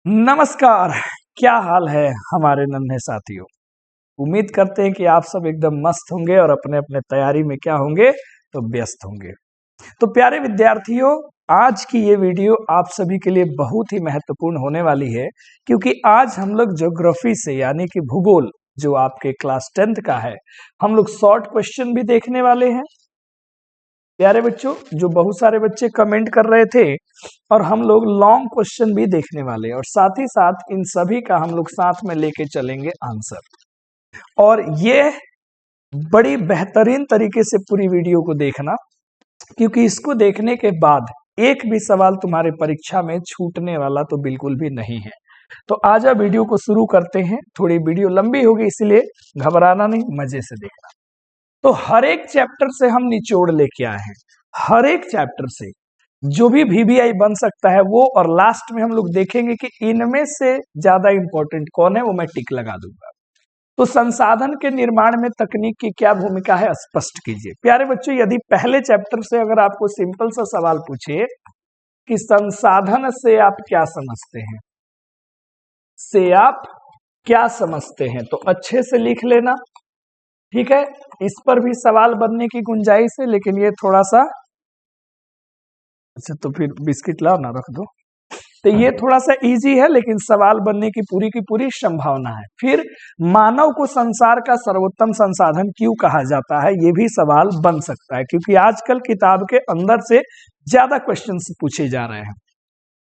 नमस्कार। क्या हाल है हमारे नन्हे साथियों। उम्मीद करते हैं कि आप सब एकदम मस्त होंगे और अपने अपने तैयारी में क्या होंगे तो व्यस्त होंगे। तो प्यारे विद्यार्थियों, आज की ये वीडियो आप सभी के लिए बहुत ही महत्वपूर्ण होने वाली है, क्योंकि आज हम लोग ज्योग्राफी से यानी कि भूगोल जो आपके क्लास 10th का है, हम लोग शॉर्ट क्वेश्चन भी देखने वाले हैं। प्यारे बच्चों, जो बहुत सारे बच्चे कमेंट कर रहे थे, और हम लोग लॉन्ग क्वेश्चन भी देखने वाले हैं, और साथ ही साथ इन सभी का हम लोग साथ में लेके चलेंगे आंसर। और ये बड़ी बेहतरीन तरीके से पूरी वीडियो को देखना, क्योंकि इसको देखने के बाद एक भी सवाल तुम्हारे परीक्षा में छूटने वाला तो बिल्कुल भी नहीं है। तो आजा वीडियो को शुरू करते हैं। थोड़ी वीडियो लंबी होगी, इसलिए घबराना नहीं, मजे से देखना। तो हर एक चैप्टर से हम निचोड़ लेके आए हैं, हर एक चैप्टर से जो भी VBI बन सकता है वो, और लास्ट में हम लोग देखेंगे कि इनमें से ज्यादा इंपॉर्टेंट कौन है, वो मैं टिक लगा दूंगा। तो संसाधन के निर्माण में तकनीक की क्या भूमिका है, स्पष्ट कीजिए। प्यारे बच्चों, यदि पहले चैप्टर से अगर आपको सिंपल सा सवाल पूछे कि संसाधन से आप क्या समझते हैं, से आप क्या समझते हैं, तो अच्छे से लिख लेना, ठीक है। इस पर भी सवाल बनने की गुंजाइश है, लेकिन ये थोड़ा सा, अच्छा तो फिर बिस्किट लाओ ना, रख दो। तो ये थोड़ा सा इजी है, लेकिन सवाल बनने की पूरी संभावना है। फिर मानव को संसार का सर्वोत्तम संसाधन क्यों कहा जाता है, ये भी सवाल बन सकता है, क्योंकि आजकल किताब के अंदर से ज्यादा क्वेश्चंस पूछे जा रहे हैं।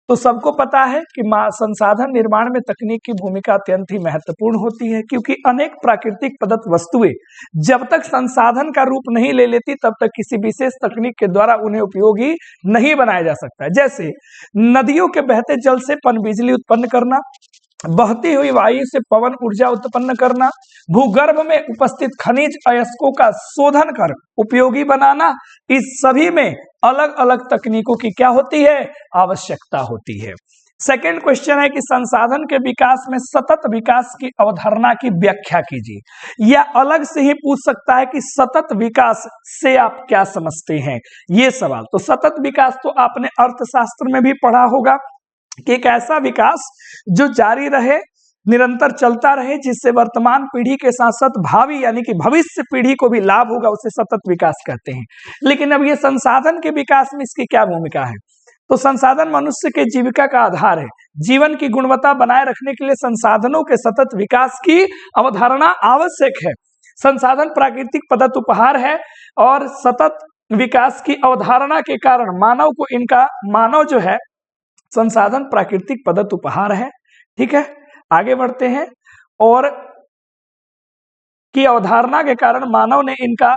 तो सबको पता है कि संसाधन निर्माण में तकनीक की भूमिका अत्यंत ही महत्वपूर्ण होती है, क्योंकि अनेक प्राकृतिक पदार्थ वस्तुएं जब तक संसाधन का रूप नहीं ले लेती, तब तक किसी विशेष तकनीक के द्वारा उन्हें उपयोगी नहीं बनाया जा सकता है। जैसे नदियों के बहते जल से पनबिजली उत्पन्न करना, बहती हुई वायु से पवन ऊर्जा उत्पन्न करना, भूगर्भ में उपस्थित खनिज अयस्कों का शोधन कर उपयोगी बनाना, इस सभी में अलग अलग तकनीकों की क्या होती है, आवश्यकता होती है। सेकेंड क्वेश्चन है कि संसाधन के विकास में सतत विकास की अवधारणा की व्याख्या कीजिए। या अलग से ही पूछ सकता है कि सतत विकास से आप क्या समझते हैं, ये सवाल। तो सतत विकास तो आपने अर्थशास्त्र में भी पढ़ा होगा कि एक ऐसा विकास जो जारी रहे, निरंतर चलता रहे, जिससे वर्तमान पीढ़ी के साथ साथ भावी यानी कि भविष्य पीढ़ी को भी लाभ होगा, उसे सतत विकास कहते हैं। लेकिन अब ये संसाधन के विकास में इसकी क्या भूमिका है, तो संसाधन मनुष्य के जीविका का आधार है। जीवन की गुणवत्ता बनाए रखने के लिए संसाधनों के सतत विकास की अवधारणा आवश्यक है। संसाधन प्राकृतिक पदार्थ उपहार है, और सतत विकास की अवधारणा के कारण मानव जो है, संसाधन प्राकृतिक पदार्थ उपहार है, ठीक है। आगे बढ़ते हैं। और की अवधारणा के कारण मानव ने इनका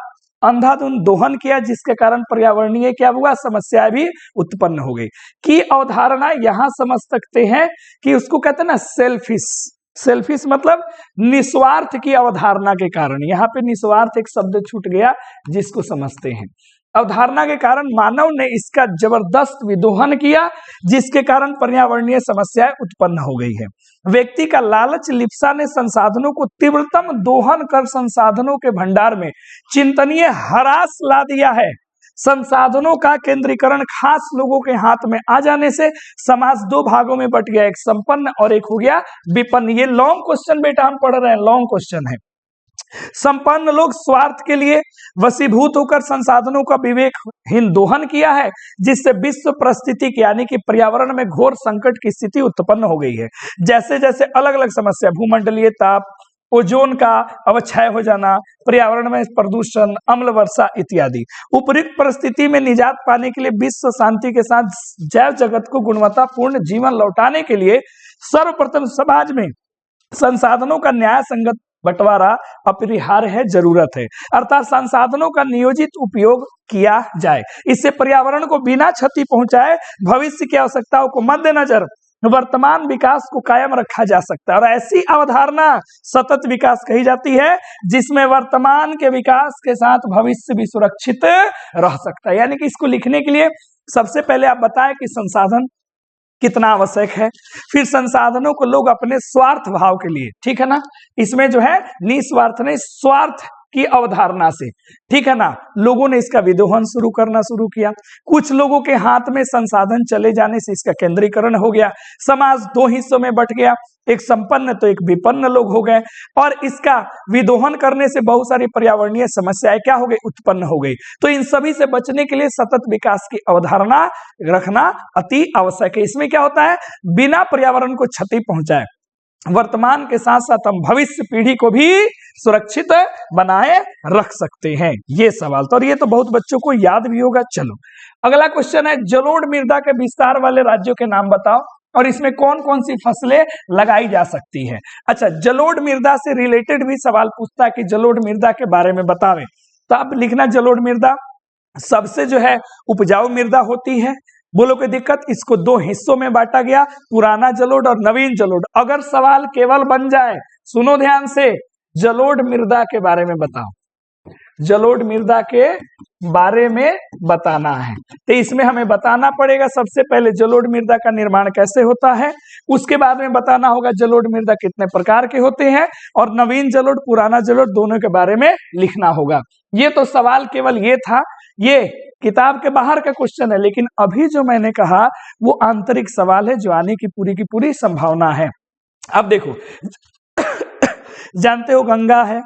अंधाधुंध दोहन किया, जिसके कारण पर्यावरणीय क्या हुआ, समस्याएं भी उत्पन्न हो गई। की अवधारणा यहां समझ सकते हैं कि उसको कहते हैं ना सेल्फिश मतलब निस्वार्थ की अवधारणा के कारण। यहाँ पे निस्वार्थ एक शब्द छूट गया, जिसको समझते हैं। अवधारणा के कारण मानव ने इसका जबरदस्त विदोहन किया, जिसके कारण पर्यावरणीय समस्याएं उत्पन्न हो गई है। व्यक्ति का लालच लिप्सा ने संसाधनों को तीव्रतम दोहन कर संसाधनों के भंडार में चिंतनीय ह्रास ला दिया है। संसाधनों का केंद्रीकरण खास लोगों के हाथ में आ जाने से समाज दो भागों में बट गया, एक संपन्न और एक हो गया विपन्न। ये लॉन्ग क्वेश्चन बेटा हम पढ़ रहे हैं, लॉन्ग क्वेश्चन है। संपन्न लोग स्वार्थ के लिए वशीभूत होकर संसाधनों का विवेकहीन दोहन किया है, जिससे विश्व परिस्थिति यानी कि पर्यावरण में घोर संकट की स्थिति उत्पन्न हो गई है। जैसे जैसे अलग अलग समस्या, भूमंडलीय ताप, ओजोन का अवक्षय हो जाना, पर्यावरण में प्रदूषण, अम्ल वर्षा इत्यादि। उपयुक्त परिस्थिति में निजात पाने के लिए विश्व शांति के साथ जैव जगत को गुणवत्तापूर्ण जीवन लौटाने के लिए सर्वप्रथम समाज में संसाधनों का न्याय संगत बंटवारा अपरिहार्य है, जरूरत है। अर्थात संसाधनों का नियोजित उपयोग किया जाए, इससे पर्यावरण को बिना क्षति पहुंचाए भविष्य की आवश्यकताओं को मद्देनजर वर्तमान विकास को कायम रखा जा सकता है। और ऐसी अवधारणा सतत विकास कही जाती है, जिसमें वर्तमान के विकास के साथ भविष्य भी सुरक्षित रह सकता है। यानी कि इसको लिखने के लिए सबसे पहले आप बताएं कि संसाधन कितना आवश्यक है, फिर संसाधनों को लोग अपने स्वार्थ भाव के लिए, ठीक है ना, इसमें जो है निस्वार्थ नहीं, स्वार्थ की अवधारणा से, ठीक है ना, लोगों ने इसका विदोहन करना शुरू किया। कुछ लोगों के हाथ में संसाधन चले जाने से इसका केंद्रीकरण हो गया। समाज दो हिस्सों में बंट गया, एक संपन्न तो एक विपन्न लोग हो गए, और इसका विदोहन करने से बहुत सारी पर्यावरणीय समस्याएं क्या हो गई, उत्पन्न हो गई। तो इन सभी से बचने के लिए सतत विकास की अवधारणा रखना अति आवश्यक है। इसमें क्या होता है, बिना पर्यावरण को क्षति पहुंचाए वर्तमान के साथ साथ हम भविष्य पीढ़ी को भी सुरक्षित बनाए रख सकते हैं। ये सवाल तो, और ये तो बहुत बच्चों को याद भी होगा। चलो अगला क्वेश्चन है, जलोढ़ मृदा के विस्तार वाले राज्यों के नाम बताओ और इसमें कौन कौन सी फसलें लगाई जा सकती है। अच्छा, जलोढ़ मृदा से रिलेटेड भी सवाल पूछता है कि जलोढ़ मृदा के बारे में बतावे, तो आप लिखना जलोढ़ मृदा सबसे जो है उपजाऊ मृदा होती है। बोलो कोई दिक्कत, इसको दो हिस्सों में बांटा गया, पुराना जलोढ़ और नवीन जलोढ़। अगर सवाल केवल बन जाए, सुनो ध्यान से, जलोढ़ मृदा के बारे में बताओ, जलोढ़ मृदा के बारे में बताना है, तो इसमें हमें बताना पड़ेगा सबसे पहले जलोढ़ मृदा का निर्माण कैसे होता है, उसके बाद में बताना होगा जलोढ़ मृदा कितने प्रकार के होते हैं, और नवीन जलोढ़ पुराना जलोढ़ दोनों के बारे में लिखना होगा। ये तो सवाल केवल ये था, ये किताब के बाहर का क्वेश्चन है, लेकिन अभी जो मैंने कहा वो आंतरिक सवाल है जो आने की पूरी संभावना है। अब देखो जानते हो गंगा है,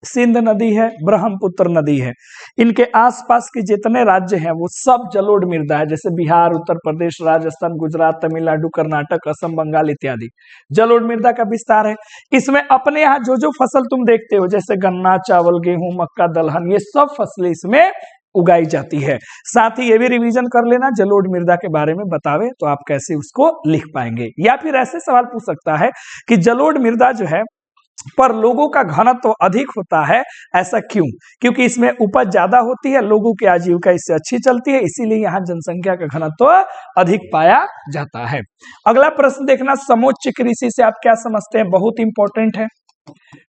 सिंध नदी है, ब्रह्मपुत्र नदी है, इनके आसपास के जितने राज्य हैं वो सब जलोढ़ मृदा है, जैसे बिहार, उत्तर प्रदेश, राजस्थान, गुजरात, तमिलनाडु, कर्नाटक, असम, बंगाल इत्यादि जलोढ़ मृदा का विस्तार है। इसमें अपने यहाँ जो जो फसल तुम देखते हो जैसे गन्ना, चावल, गेहूं, मक्का, दलहन, ये सब फसलें इसमें उगाई जाती है। साथ ही ये भी रिवीजन कर लेना, जलोढ़ मृदा के बारे में बतावे तो आप कैसे उसको लिख पाएंगे। या फिर ऐसे सवाल पूछ सकता है कि जलोढ़ मृदा जो है पर लोगों का घनत्व तो अधिक होता है, ऐसा क्यों? क्योंकि इसमें उपज ज्यादा होती है, लोगों की आजीविका इससे अच्छी चलती है, इसीलिए यहाँ जनसंख्या का घनत्व तो अधिक पाया जाता है। अगला प्रश्न देखना, समोच्च कृषि से आप क्या समझते हैं, बहुत इंपॉर्टेंट है।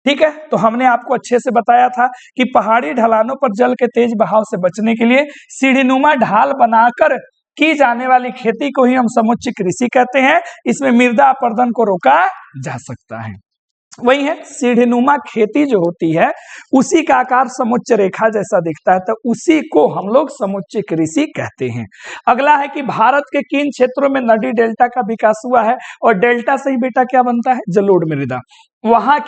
ठीक है, तो हमने आपको अच्छे से बताया था कि पहाड़ी ढलानों पर जल के तेज बहाव से बचने के लिए सीढ़ीनुमा ढाल बनाकर की जाने वाली खेती को ही हम समुच्च कृषि कहते हैं। इसमें मृदा अपरदन को रोका जा सकता है। वही है, सीढ़ीनुमा खेती जो होती है उसी का आकार समुच्च रेखा जैसा दिखता है, तो उसी को हम लोग समुच्च कृषि कहते हैं। अगला है कि भारत के किन क्षेत्रों में नदी डेल्टा का विकास हुआ है, और डेल्टा से ही बेटा क्या बनता है, जलोढ़ मृदा। वहां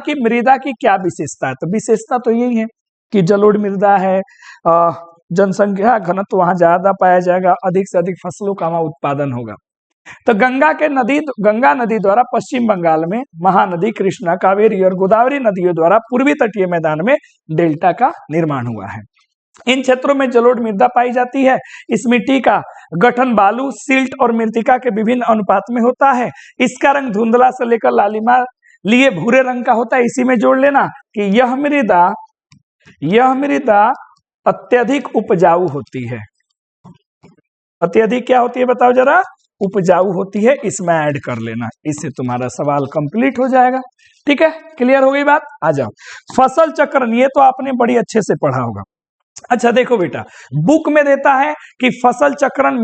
की मृदा की क्या विशेषता है, तो विशेषता तो यही है कि जलोढ़ मृदा है, जनसंख्या घनत्व वहां ज्यादा पाया जाएगा, अधिक से अधिक फसलों का वहां उत्पादन होगा। तो गंगा नदी द्वारा पश्चिम बंगाल में, महानदी कृष्णा, कावेरी और गोदावरी नदियों द्वारा पूर्वी तटीय मैदान में डेल्टा का निर्माण हुआ है। इन क्षेत्रों में जलोढ़ मृदा पाई जाती है। इस मिट्टी का गठन बालू, सिल्ट और मृतिका के विभिन्न अनुपात में होता है। इसका रंग धुंधला से लेकर लालिमा लिए भूरे रंग का होता है। इसी में जोड़ लेना कि यह मृदा अत्यधिक उपजाऊ होती है। अत्यधिक क्या होती है बताओ जरा, उपजाऊ होती है, इसमें ऐड कर लेना, इससे तुम्हारा सवाल कंप्लीट हो जाएगा। ठीक है, क्लियर हो गई बात। आ जाओ, फसल चक्रण, ये तो आपने बड़ी अच्छे से पढ़ा होगा। अच्छा देखो बेटा, बुक में देता है कि फसल चक्रण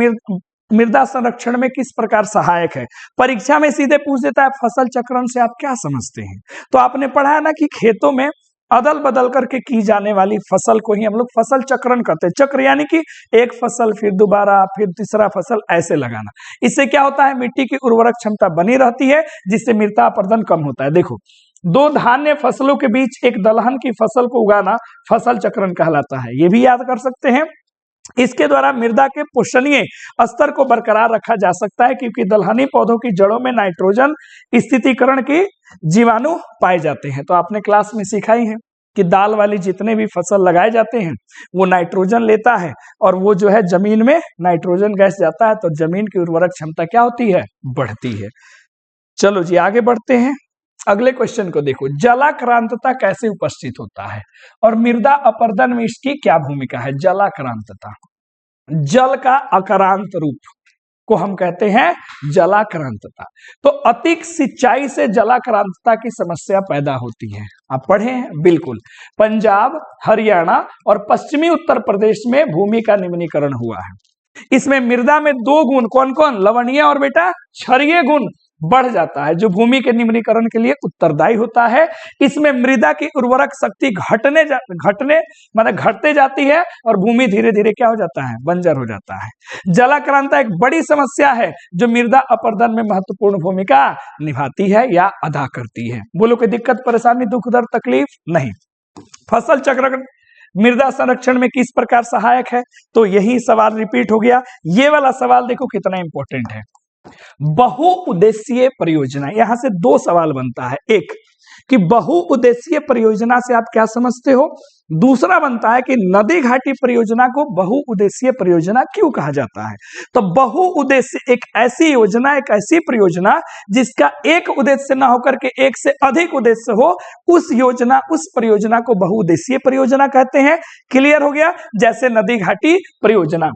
मृदा संरक्षण में किस प्रकार सहायक है। परीक्षा में सीधे पूछ देता है फसल चक्रण से आप क्या समझते हैं। तो आपने पढ़ा है ना कि खेतों में अदल बदल करके की जाने वाली फसल को ही हम लोग फसल चक्रण करते हैं। चक्र यानी कि एक फसल फिर दोबारा फिर तीसरा फसल ऐसे लगाना। इससे क्या होता है, मिट्टी की उर्वरक क्षमता बनी रहती है, जिससे मृदा अपरदन कम होता है। देखो, दो धान्य फसलों के बीच एक दलहन की फसल को उगाना फसल चक्रण कहलाता है, ये भी याद कर सकते हैं। इसके द्वारा मृदा के पोषणीय स्तर को बरकरार रखा जा सकता है, क्योंकि दलहनी पौधों की जड़ों में नाइट्रोजन स्थितिकरण की जीवाणु पाए जाते हैं। तो आपने क्लास में सीखा ही है कि दाल वाली जितने भी फसल लगाए जाते हैं वो नाइट्रोजन लेता है, और वो जो है जमीन में नाइट्रोजन गैस जाता है, तो जमीन की उर्वरक क्षमता क्या होती है, बढ़ती है। चलो जी आगे बढ़ते हैं। अगले क्वेश्चन को देखो, जलाक्रांतता कैसे उपस्थित होता है और मृदा अपरदन में इसकी क्या भूमिका है। जलाक्रांतता, जल का आक्रांत रूप को हम कहते हैं जलाक्रांतता। तो अतिक सिंचाई से जलाक्रांतता की समस्या पैदा होती है। आप पढ़े हैं बिल्कुल, पंजाब, हरियाणा और पश्चिमी उत्तर प्रदेश में भूमि का निम्नीकरण हुआ है। इसमें मृदा में दो गुण कौन कौन, लवणीय और बेटा क्षारीय गुण बढ़ जाता है, जो भूमि के निम्नीकरण के लिए उत्तरदायी होता है। इसमें मृदा की उर्वरक शक्ति घटते जाती है और भूमि धीरे धीरे क्या हो जाता है, बंजर हो जाता है। जलाक्रांता एक बड़ी समस्या है जो मृदा अपरदन में महत्वपूर्ण भूमिका निभाती है या अदा करती है। बोलो कोई दिक्कत परेशानी दुख दर्द तकलीफ नहीं। फसल चक्र मृदा संरक्षण में किस प्रकार सहायक है, तो यही सवाल रिपीट हो गया। ये वाला सवाल देखो कितना इंपॉर्टेंट है। बहुउद्देशीय परियोजना, यहां से दो सवाल बनता है। एक कि बहुउद्देशीय परियोजना से आप क्या समझते हो, दूसरा बनता है कि नदी घाटी परियोजना को बहुउद्देशीय परियोजना क्यों कहा जाता है। तो बहुउद्देश्य एक ऐसी योजना, एक ऐसी परियोजना जिसका एक उद्देश्य ना होकर के एक से अधिक उद्देश्य हो, उस परियोजना को बहुउद्देशीय परियोजना कहते हैं। क्लियर हो गया। जैसे नदी घाटी परियोजना,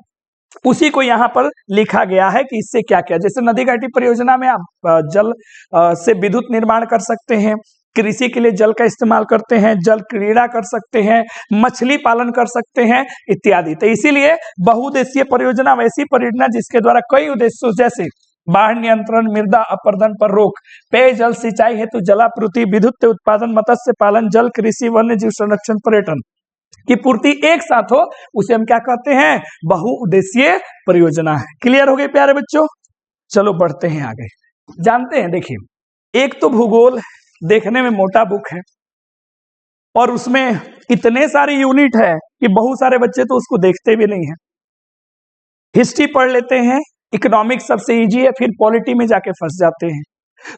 उसी को यहाँ पर लिखा गया है कि इससे क्या क्या, जैसे नदी घाटी परियोजना में आप जल से विद्युत निर्माण कर सकते हैं, कृषि के लिए जल का इस्तेमाल करते हैं, जल क्रीड़ा कर सकते हैं, मछली पालन कर सकते हैं इत्यादि। तो इसीलिए बहुउद्देशीय परियोजना वैसी परियोजना जिसके द्वारा कई उद्देश्यों जैसे बाढ़ नियंत्रण, मृदा अपरदन पर रोक, पेयजल सिंचाई हेतु जलापूर्ति, विद्युत उत्पादन, मत्स्य पालन, जल कृषि, वन्य जीव संरक्षण, पर्यटन की पूर्ति एक साथ हो, उसे हम क्या कहते हैं, बहुउद्देशीय परियोजना है। क्लियर हो गए प्यारे बच्चों। चलो बढ़ते हैं आगे। जानते हैं, देखिए एक तो भूगोल देखने में मोटा बुक है और उसमें इतने सारे यूनिट है कि बहुत सारे बच्चे तो उसको देखते भी नहीं है। हिस्ट्री पढ़ लेते हैं, इकोनॉमिक्स सबसे इजी है, फिर पॉलिटी में जाके फंस जाते हैं।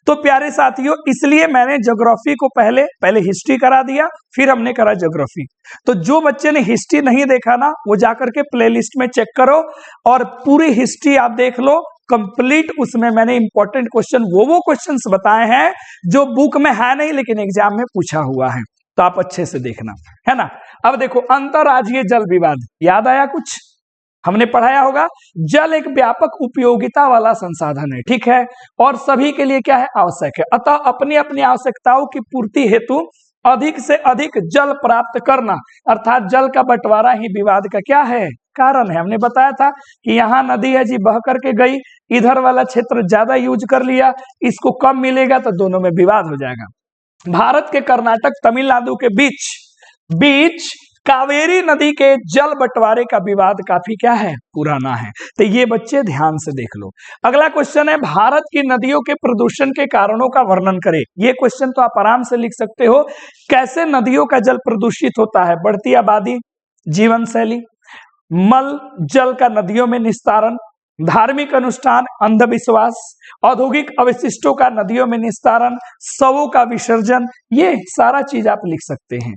तो प्यारे साथियों, इसलिए मैंने ज्योग्राफी को पहले हिस्ट्री करा दिया, फिर हमने करा ज्योग्राफी। तो जो बच्चे ने हिस्ट्री नहीं देखा ना, वो जाकर के प्लेलिस्ट में चेक करो और पूरी हिस्ट्री आप देख लो कंप्लीट। उसमें मैंने इंपॉर्टेंट क्वेश्चन वो क्वेश्चंस बताए हैं जो बुक में है नहीं लेकिन एग्जाम में पूछा हुआ है, तो आप अच्छे से देखना, है ना। अब देखो, अंतर्राज्यीय जल विवाद याद आया कुछ, हमने पढ़ाया होगा। जल एक व्यापक उपयोगिता वाला संसाधन है, ठीक है, और सभी के लिए क्या है, आवश्यक है। अतः अपनी अपनी आवश्यकताओं की पूर्ति हेतु अधिक से अधिक जल प्राप्त करना, अर्थात जल का बंटवारा ही विवाद का क्या है, कारण है। हमने बताया था कि यहाँ नदी है जी, बह करके गई, इधर वाला क्षेत्र ज्यादा यूज कर लिया, इसको कम मिलेगा तो दोनों में विवाद हो जाएगा। भारत के कर्नाटक तमिलनाडु के बीच कावेरी नदी के जल बंटवारे का विवाद काफी क्या है, पुराना है। तो ये बच्चे ध्यान से देख लो। अगला क्वेश्चन है, भारत की नदियों के प्रदूषण के कारणों का वर्णन करें। ये क्वेश्चन तो आप आराम से लिख सकते हो। कैसे नदियों का जल प्रदूषित होता है, बढ़ती आबादी, जीवन शैली, मल जल का नदियों में निस्तारण, धार्मिक अनुष्ठान, अंधविश्वास, औद्योगिक अवशिष्टों का नदियों में निस्तारण, शवों का विसर्जन, ये सारा चीज आप लिख सकते हैं।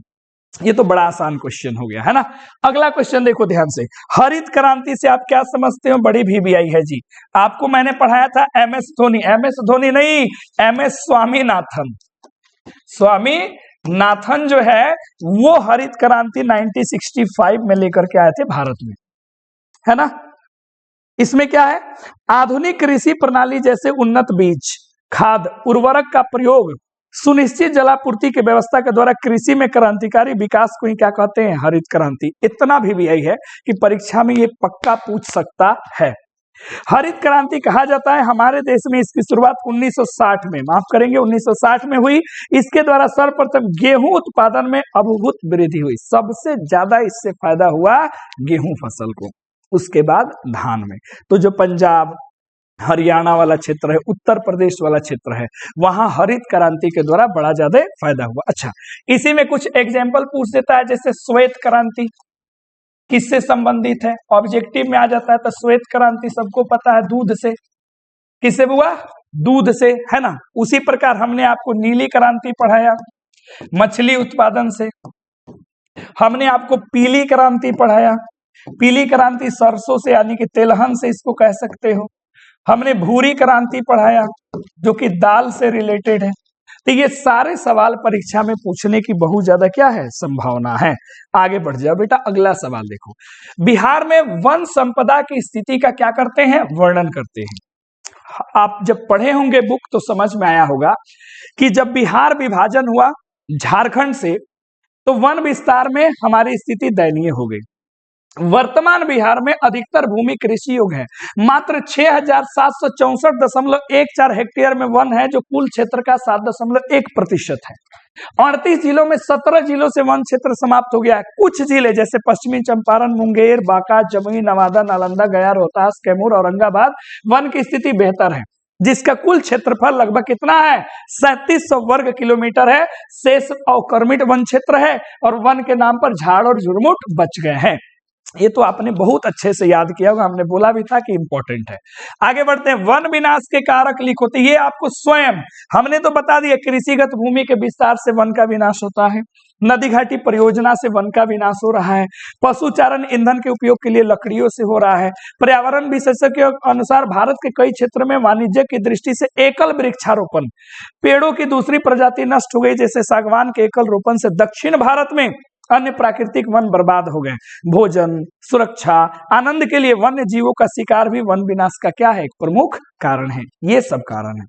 ये तो बड़ा आसान क्वेश्चन हो गया, है ना। अगला क्वेश्चन देखो ध्यान से, हरित क्रांति से आप क्या समझते हो, बड़ी VBI है जी। आपको मैंने पढ़ाया था MS धोनी नहीं, MS स्वामीनाथन जो है वो हरित क्रांति 1965 में लेकर के आए थे भारत में, है ना। इसमें क्या है, आधुनिक कृषि प्रणाली जैसे उन्नत बीज, खाद, उर्वरक का प्रयोग, सुनिश्चित जलापूर्ति की व्यवस्था के द्वारा कृषि में क्रांतिकारी विकास को ही क्या कहते हैं, हरित क्रांति। इतना VBI है कि परीक्षा में ये पक्का पूछ सकता है। हरित क्रांति कहा जाता है, हमारे देश में इसकी शुरुआत 1960 में, माफ करेंगे 1960 में हुई। इसके द्वारा सर्वप्रथम गेहूं उत्पादन में अभूत वृद्धि हुई, सबसे ज्यादा इससे फायदा हुआ गेहूं फसल को, उसके बाद धान में। तो जो पंजाब हरियाणा वाला क्षेत्र है, उत्तर प्रदेश वाला क्षेत्र है, वहां हरित क्रांति के द्वारा बड़ा ज्यादा फायदा हुआ। अच्छा, इसी में कुछ एग्जाम्पल पूछ देता है, जैसे श्वेत क्रांति किससे संबंधित है, ऑब्जेक्टिव में आ जाता है। तो श्वेत क्रांति सबको पता है, दूध से, किससे हुआ, दूध से, है ना। उसी प्रकार हमने आपको नीली क्रांति पढ़ाया, मछली उत्पादन से। हमने आपको पीली क्रांति पढ़ाया, पीली क्रांति सरसों से, यानी कि तेलहन से इसको कह सकते हो। हमने भूरी क्रांति पढ़ाया जो कि दाल से रिलेटेड है। तो ये सारे सवाल परीक्षा में पूछने की बहुत ज्यादा क्या है, संभावना है। आगे बढ़ जाओ बेटा, अगला सवाल देखो। बिहार में वन संपदा की स्थिति का क्या करते हैं, वर्णन करते हैं। आप जब पढ़े होंगे बुक तो समझ में आया होगा कि जब बिहार विभाजन हुआ झारखंड से, तो वन विस्तार में हमारी स्थिति दयनीय हो गई। वर्तमान बिहार में अधिकतर भूमि कृषि योग्य है। मात्र 6,764.14 हेक्टेयर में वन है, जो कुल क्षेत्र का 7.1% है। 38 जिलों में 17 जिलों से वन क्षेत्र समाप्त हो गया है। कुछ जिले जैसे पश्चिमी चंपारण, मुंगेर, बांका, जमुई, नवादा, नालंदा, गया, रोहतास, कैमूर, औरंगाबाद वन की स्थिति बेहतर है, जिसका कुल क्षेत्रफल लगभग कितना है, 3700 वर्ग किलोमीटर है। शेष अवक्रमित वन क्षेत्र है और वन के नाम पर झाड़ और झुरमुट बच गए हैं। ये तो आपने बहुत अच्छे से याद किया होगा, हमने बोला भी था कि इंपॉर्टेंट है। आगे बढ़ते हैं, वन विनाश के कारक लिखो। तो ये आपको स्वयं हमने तो बता दिया, कृषिगत भूमि के विस्तार से वन का विनाश होता है, नदी घाटी परियोजना से वन का विनाश हो रहा है, पशु चारण ईंधन के उपयोग के लिए लकड़ियों से हो रहा है। पर्यावरण विशेषज्ञों के अनुसार भारत के कई क्षेत्रों में वाणिज्य की दृष्टि से एकल वृक्षारोपण, पेड़ों की दूसरी प्रजाति नष्ट हो गई, जैसे सागवान के एकल रोपण से दक्षिण भारत में अन्य प्राकृतिक वन बर्बाद हो गए। भोजन, सुरक्षा, आनंद के लिए वन्य जीवों का शिकार भी वन विनाश का क्या है, एक प्रमुख कारण है। ये सब कारण है।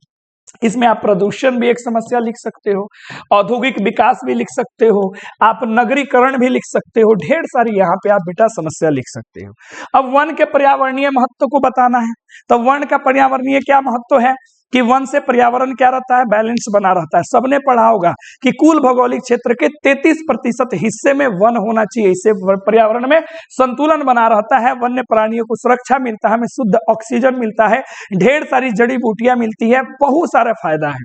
इसमें आप प्रदूषण भी एक समस्या लिख सकते हो, औद्योगिक विकास भी लिख सकते हो, आप नगरीकरण भी लिख सकते हो, ढेर सारी यहाँ पे आप बेटा समस्या लिख सकते हो। अब वन के पर्यावरणीय महत्व को बताना है, तो वन का पर्यावरणीय क्या महत्व है कि वन से पर्यावरण क्या रहता है, बैलेंस बना रहता है। सबने पढ़ा होगा कि कुल भौगोलिक क्षेत्र के 33% हिस्से में वन होना चाहिए, इससे पर्यावरण में संतुलन बना रहता है, वन्य प्राणियों को सुरक्षा मिलता है, हमें शुद्ध ऑक्सीजन मिलता है, ढेर सारी जड़ी बूटियां मिलती है, बहुत सारा फायदा है।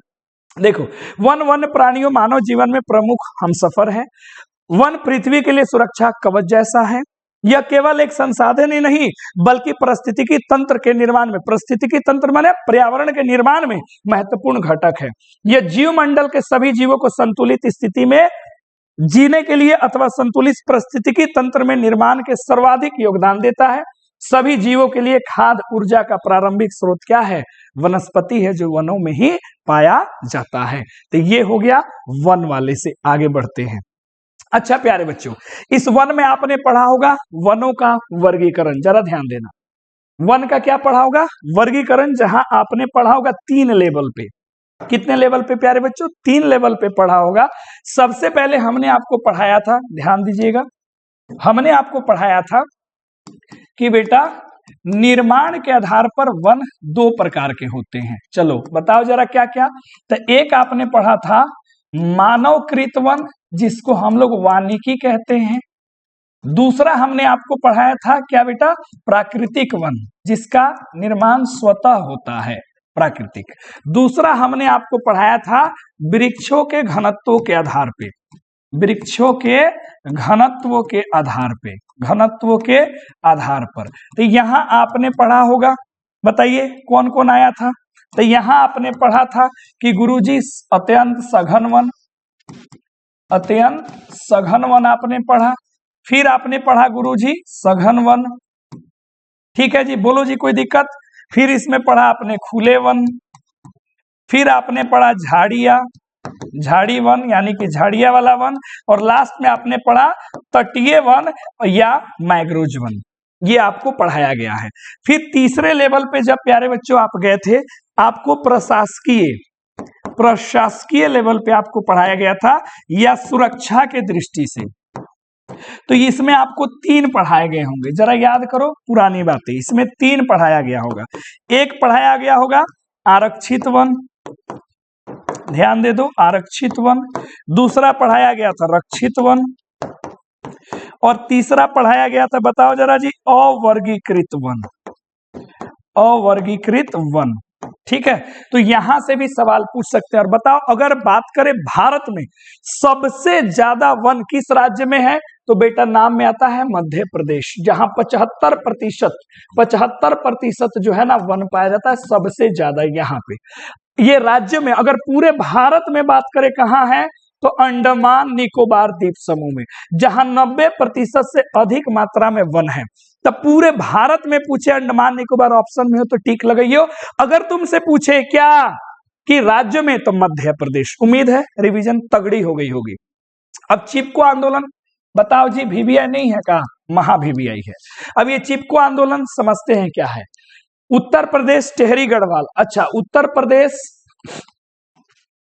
देखो, वन वन्य प्राणियों मानव जीवन में प्रमुख हमसफर है। वन पृथ्वी के लिए सुरक्षा कवच जैसा है। यह केवल एक संसाधन ही नहीं बल्कि पारिस्थितिकी तंत्र के निर्माण में, पारिस्थितिकी तंत्र माने पर्यावरण के निर्माण में महत्वपूर्ण घटक है। यह जीवमंडल के सभी जीवों को संतुलित स्थिति में जीने के लिए अथवा संतुलित पारिस्थितिकी तंत्र में निर्माण के सर्वाधिक योगदान देता है। सभी जीवों के लिए खाद्य ऊर्जा का प्रारंभिक स्रोत क्या है, वनस्पति है, जो वनों में ही पाया जाता है। तो ये हो गया वन वाले से। आगे बढ़ते हैं। अच्छा प्यारे बच्चों, इस वन में आपने पढ़ा होगा वनों का वर्गीकरण, जरा ध्यान देना। वन का क्या पढ़ा होगा, वर्गीकरण, जहां आपने पढ़ा होगा 3 लेवल पे। कितने लेवल पे प्यारे बच्चों, 3 लेवल पे पढ़ा होगा। सबसे पहले हमने आपको पढ़ाया था, ध्यान दीजिएगा, हमने आपको पढ़ाया था कि बेटा निर्माण के आधार पर वन 2 प्रकार के होते हैं। चलो बताओ जरा क्या क्या। तो एक आपने पढ़ा था मानवकृत वन, जिसको हम लोग वानिकी कहते हैं। दूसरा हमने आपको पढ़ाया था क्या बेटा, प्राकृतिक वन, जिसका निर्माण स्वतः होता है, प्राकृतिक। दूसरा हमने आपको पढ़ाया था वृक्षों के घनत्व के आधार पे, वृक्षों के घनत्व के आधार पे, घनत्व के आधार पर। तो यहां आपने पढ़ा होगा, बताइए कौन कौन आया था। तो यहां आपने पढ़ा था कि गुरुजी अत्यंत सघन वन, अत्यंत सघन वन आपने पढ़ा। फिर आपने पढ़ा गुरुजी सघन वन, ठीक है जी, बोलो जी कोई दिक्कत। फिर इसमें पढ़ा आपने खुले वन, फिर आपने पढ़ा झाड़िया, झाड़ी वन यानी कि झाड़िया वाला वन, और लास्ट में आपने पढ़ा तटीय वन या मैग्रोज वन। ये आपको पढ़ाया गया है। फिर तीसरे लेवल पे जब प्यारे बच्चों आप गए थे, आपको प्रशासकीय लेवल पे आपको पढ़ाया गया था, या सुरक्षा के दृष्टि से। तो इसमें आपको 3 पढ़ाए गए होंगे, जरा याद करो पुरानी बातें। इसमें 3 पढ़ाया गया होगा। एक पढ़ाया गया होगा आरक्षित वन, ध्यान दे दो, आरक्षित वन। दूसरा पढ़ाया गया था रक्षित वन, और तीसरा पढ़ाया गया था, बताओ जरा जी, अवर्गीकृत वन, अवर्गीकृत वन। ठीक है, तो यहां से भी सवाल पूछ सकते हैं। और बताओ, अगर बात करें भारत में सबसे ज्यादा वन किस राज्य में है, तो बेटा नाम में आता है मध्य प्रदेश, जहां 75% जो है ना वन पाया जाता है, सबसे ज्यादा यहाँ पे। ये राज्य में अगर पूरे भारत में बात करें कहाँ है, तो अंडमान निकोबार द्वीप समूह में, जहां 90% से अधिक मात्रा में वन है। तब पूरे भारत में पूछे अंडमान निकोबार ऑप्शन में हो तो टिक लगाइयो। अगर तुमसे पूछे क्या कि राज्य में, तो मध्य प्रदेश। उम्मीद है रिवीजन तगड़ी हो गई होगी। अब चिपको आंदोलन, बताओ जी, VVI नहीं है का, महा VVI है। अब ये चिपको आंदोलन समझते हैं क्या है। उत्तर प्रदेश टेहरी गढ़वाल, अच्छा उत्तर प्रदेश,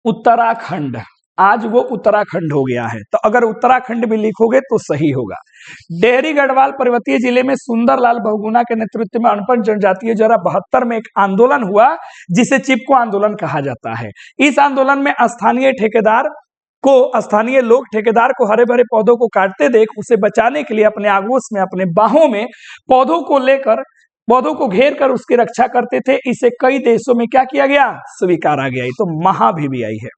उत्तराखंड, आज वो उत्तराखंड हो गया है। तो अगर उत्तराखंड भी लिखोगे तो सही होगा। डेहरी गढ़वाल पर्वतीय जिले में सुंदरलाल बहुगुणा के नेतृत्व में अनपढ़ जनजातीय द्वारा 72 में एक आंदोलन हुआ जिसे चिपको आंदोलन कहा जाता है। इस आंदोलन में स्थानीय लोग ठेकेदार को हरे भरे पौधों को काटते देख उसे बचाने के लिए अपने आगोश में, अपने बाहों में पौधों को घेर कर उसकी रक्षा करते थे। इसे कई देशों में क्या किया गया? स्वीकारा गया। ये तो महाभिवी है,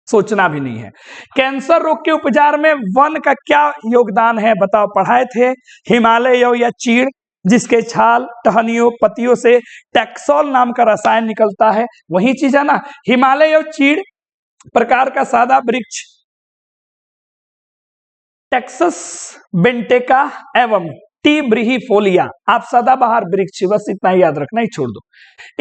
सोचना भी नहीं है। कैंसर रोग के उपचार में वन का क्या योगदान है बताओ? पढ़ाए थे। हिमालय या चीड़ जिसके छाल, टहनियों, पत्तियों से टैक्सोल नाम का रसायन निकलता है, वही चीज है ना। हिमालय और चीड़ प्रकार का सादा वृक्ष टेक्सस बेंटेका एवं टी ब्रिहीफोलिया, आप सदाबहार वृक्ष, बस इतना ही याद रखना, ही छोड़ दो।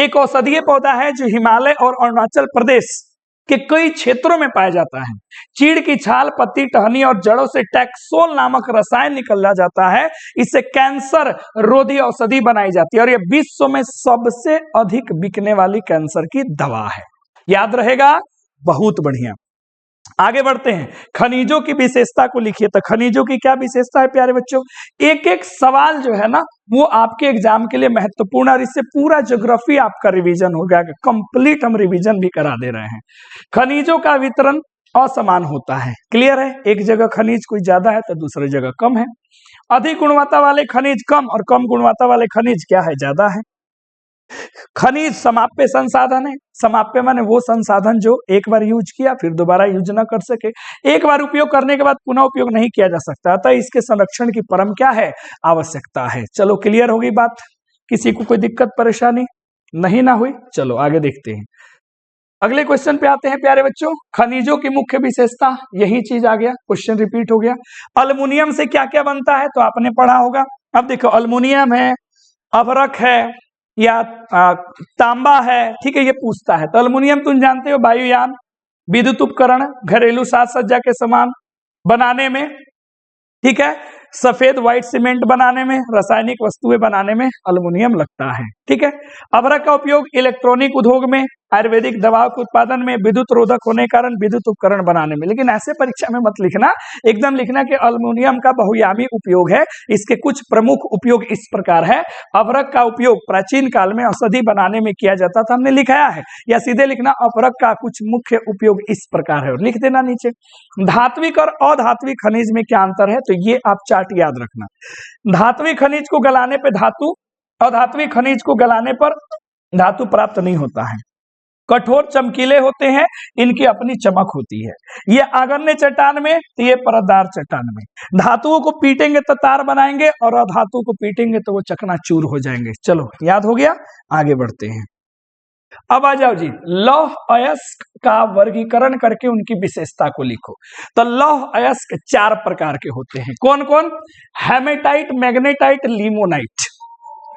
एक औषधीय पौधा है जो हिमालय और अरुणाचल प्रदेश के कई क्षेत्रों में पाया जाता है। चीड़ की छाल, पत्ती, टहनी और जड़ों से टैक्सोल नामक रसायन निकला जाता है। इससे कैंसर रोधी औषधि बनाई जाती है और यह विश्व में सबसे अधिक बिकने वाली कैंसर की दवा है। याद रहेगा? बहुत बढ़िया। आगे बढ़ते हैं। खनिजों की विशेषता को लिखिए। तो खनिजों की क्या विशेषता है प्यारे बच्चों? एक एक सवाल जो है ना वो आपके एग्जाम के लिए महत्वपूर्ण, और इससे पूरा ज्योग्राफी आपका रिवीजन हो गया। कंप्लीट हम रिवीजन भी करा दे रहे हैं। खनिजों का वितरण असमान होता है। क्लियर है? एक जगह खनिज कोई ज्यादा है तो दूसरी जगह कम है। अधिक गुणवत्ता वाले खनिज कम और कम गुणवत्ता वाले खनिज क्या है? ज्यादा है। खनिज समाप्य संसाधन है। समाप्य माने वो संसाधन जो एक बार यूज किया फिर दोबारा यूज न कर सके, एक बार उपयोग करने के बाद पुनः उपयोग नहीं किया जा सकता, अतः इसके संरक्षण की परम क्या है? आवश्यकता है। चलो क्लियर होगी बात? किसी को कोई दिक्कत परेशानी नहीं ना हुई? चलो आगे देखते हैं। अगले क्वेश्चन पे आते हैं प्यारे बच्चों। खनिजों की मुख्य विशेषता, यही चीज आ गया, क्वेश्चन रिपीट हो गया। अल्युमिनियम से क्या क्या बनता है? तो आपने पढ़ा होगा। अब देखो, अल्युमिनियम है, अभ्रक है या तांबा है, ठीक है, ये पूछता है। तो अल्युमिनियम तुम जानते हो, वायुयान, विद्युत उपकरण, घरेलू साज सज्जा के सामान बनाने में, ठीक है, सफेद व्हाइट सीमेंट बनाने में, रासायनिक वस्तुएं बनाने में अल्युमिनियम लगता है, ठीक है। अभ्रक का उपयोग इलेक्ट्रॉनिक उद्योग में, आयुर्वेदिक दवाओं के उत्पादन में, विद्युत रोधक होने के कारण विद्युत उपकरण बनाने में। लेकिन ऐसे परीक्षा में मत लिखना, एकदम लिखना कि अल्युमिनियम का बहुयामी उपयोग है। इसके कुछ प्रमुख उपयोग इस प्रकार है। अभ्रक का उपयोग प्राचीन काल में औषधि बनाने में किया जाता था, हमने लिखाया है, या सीधे लिखना अभ्रक का कुछ मुख्य उपयोग इस प्रकार है और लिख देना नीचे। धात्विक और अधात्विक खनिज में क्या अंतर है? तो ये आप चार्ट याद रखना। धात्विक खनिज को गलाने पर धातु, अधात्विक खनिज को गलाने पर धातु प्राप्त नहीं होता है। कठोर चमकीले होते हैं, इनकी अपनी चमक होती है। ये आगन्य चट्टान में, ये परतदार चट्टान में। धातुओं को पीटेंगे तो तार बनाएंगे और अधातु को पीटेंगे तो वो चकनाचूर हो जाएंगे। चलो याद हो गया, आगे बढ़ते हैं। अब आ जाओ जी, लौह अयस्क का वर्गीकरण करके उनकी विशेषता को लिखो। तो लौह अयस्क 4 प्रकार के होते हैं। कौन कौन? Hematite, magnetite, limonite.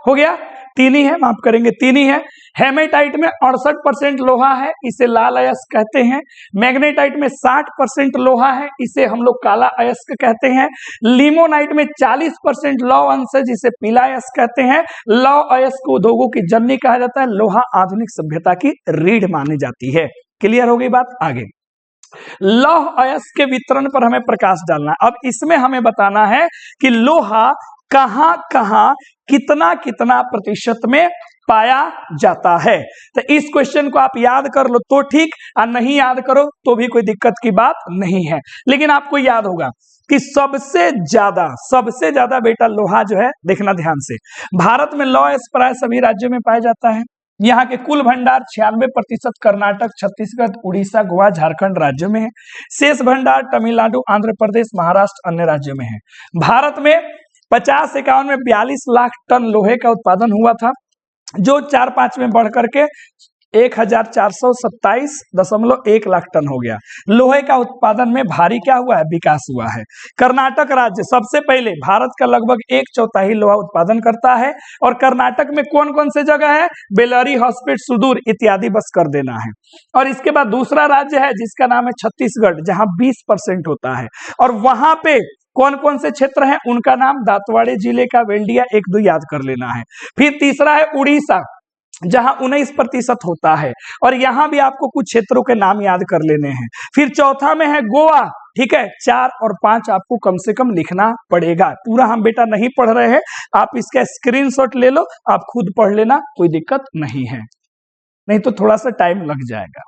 हो गया, 3 ही है, माफ करेंगे 3 ही है। हेमेटाइट में 68% लोहा है, इसे लाल अयस्क कहते हैं। मैग्नेटाइट में 60% लोहा है, इसे हम लोग काला अयस्क कहते हैं। लिमोनाइट में 40% लौह अंश है, जिसे पीला अयस्क कहते हैं। लौह अयस्क उद्योगों की जननी कहा जाता है। लोहा आधुनिक सभ्यता की रीढ़ मानी जाती है। क्लियर हो गई बात? आगे लौह अयस्क के वितरण पर हमें प्रकाश डालना। अब इसमें हमें बताना है कि लोहा कहां कहां कितना कितना प्रतिशत में पाया जाता है। तो इस क्वेश्चन को आप याद कर लो तो ठीक, और नहीं याद करो तो भी कोई दिक्कत की बात नहीं है। लेकिन आपको याद होगा कि सबसे ज्यादा बेटा लोहा जो है, देखना ध्यान से, भारत में लौह प्राय सभी राज्यों में पाया जाता है। यहाँ के कुल भंडार 96% कर्नाटक, छत्तीसगढ़, उड़ीसा, गोवा, झारखंड राज्यों में है। शेष भंडार तमिलनाडु, आंध्र प्रदेश, महाराष्ट्र अन्य राज्यों में है। भारत में 50-51 में 42 लाख टन लोहे का उत्पादन हुआ था, जो 4-5 में बढ़ करके 1427.1 लाख टन हो गया। लोहे का उत्पादन में भारी क्या हुआ है? विकास हुआ है। कर्नाटक राज्य सबसे पहले भारत का लगभग 1/4 लोहा उत्पादन करता है। और कर्नाटक में कौन कौन से जगह है? बेलारी, हॉस्पिट, सुदूर इत्यादि, बस कर देना है। और इसके बाद दूसरा राज्य है जिसका नाम है छत्तीसगढ़, जहां 20% होता है। और वहां पे कौन कौन से क्षेत्र हैं? उनका नाम दांतवाड़े जिले का वेल्डिया, 1-2 याद कर लेना है। फिर तीसरा है उड़ीसा, जहां 19% होता है, और यहां भी आपको कुछ क्षेत्रों के नाम याद कर लेने हैं। फिर चौथा में है गोवा, ठीक है, 4 और 5 आपको कम से कम लिखना पड़ेगा। पूरा हम बेटा नहीं पढ़ रहे हैं, आप इसका स्क्रीनशॉट ले लो, आप खुद पढ़ लेना, कोई दिक्कत नहीं है, नहीं तो थोड़ा सा टाइम लग जाएगा।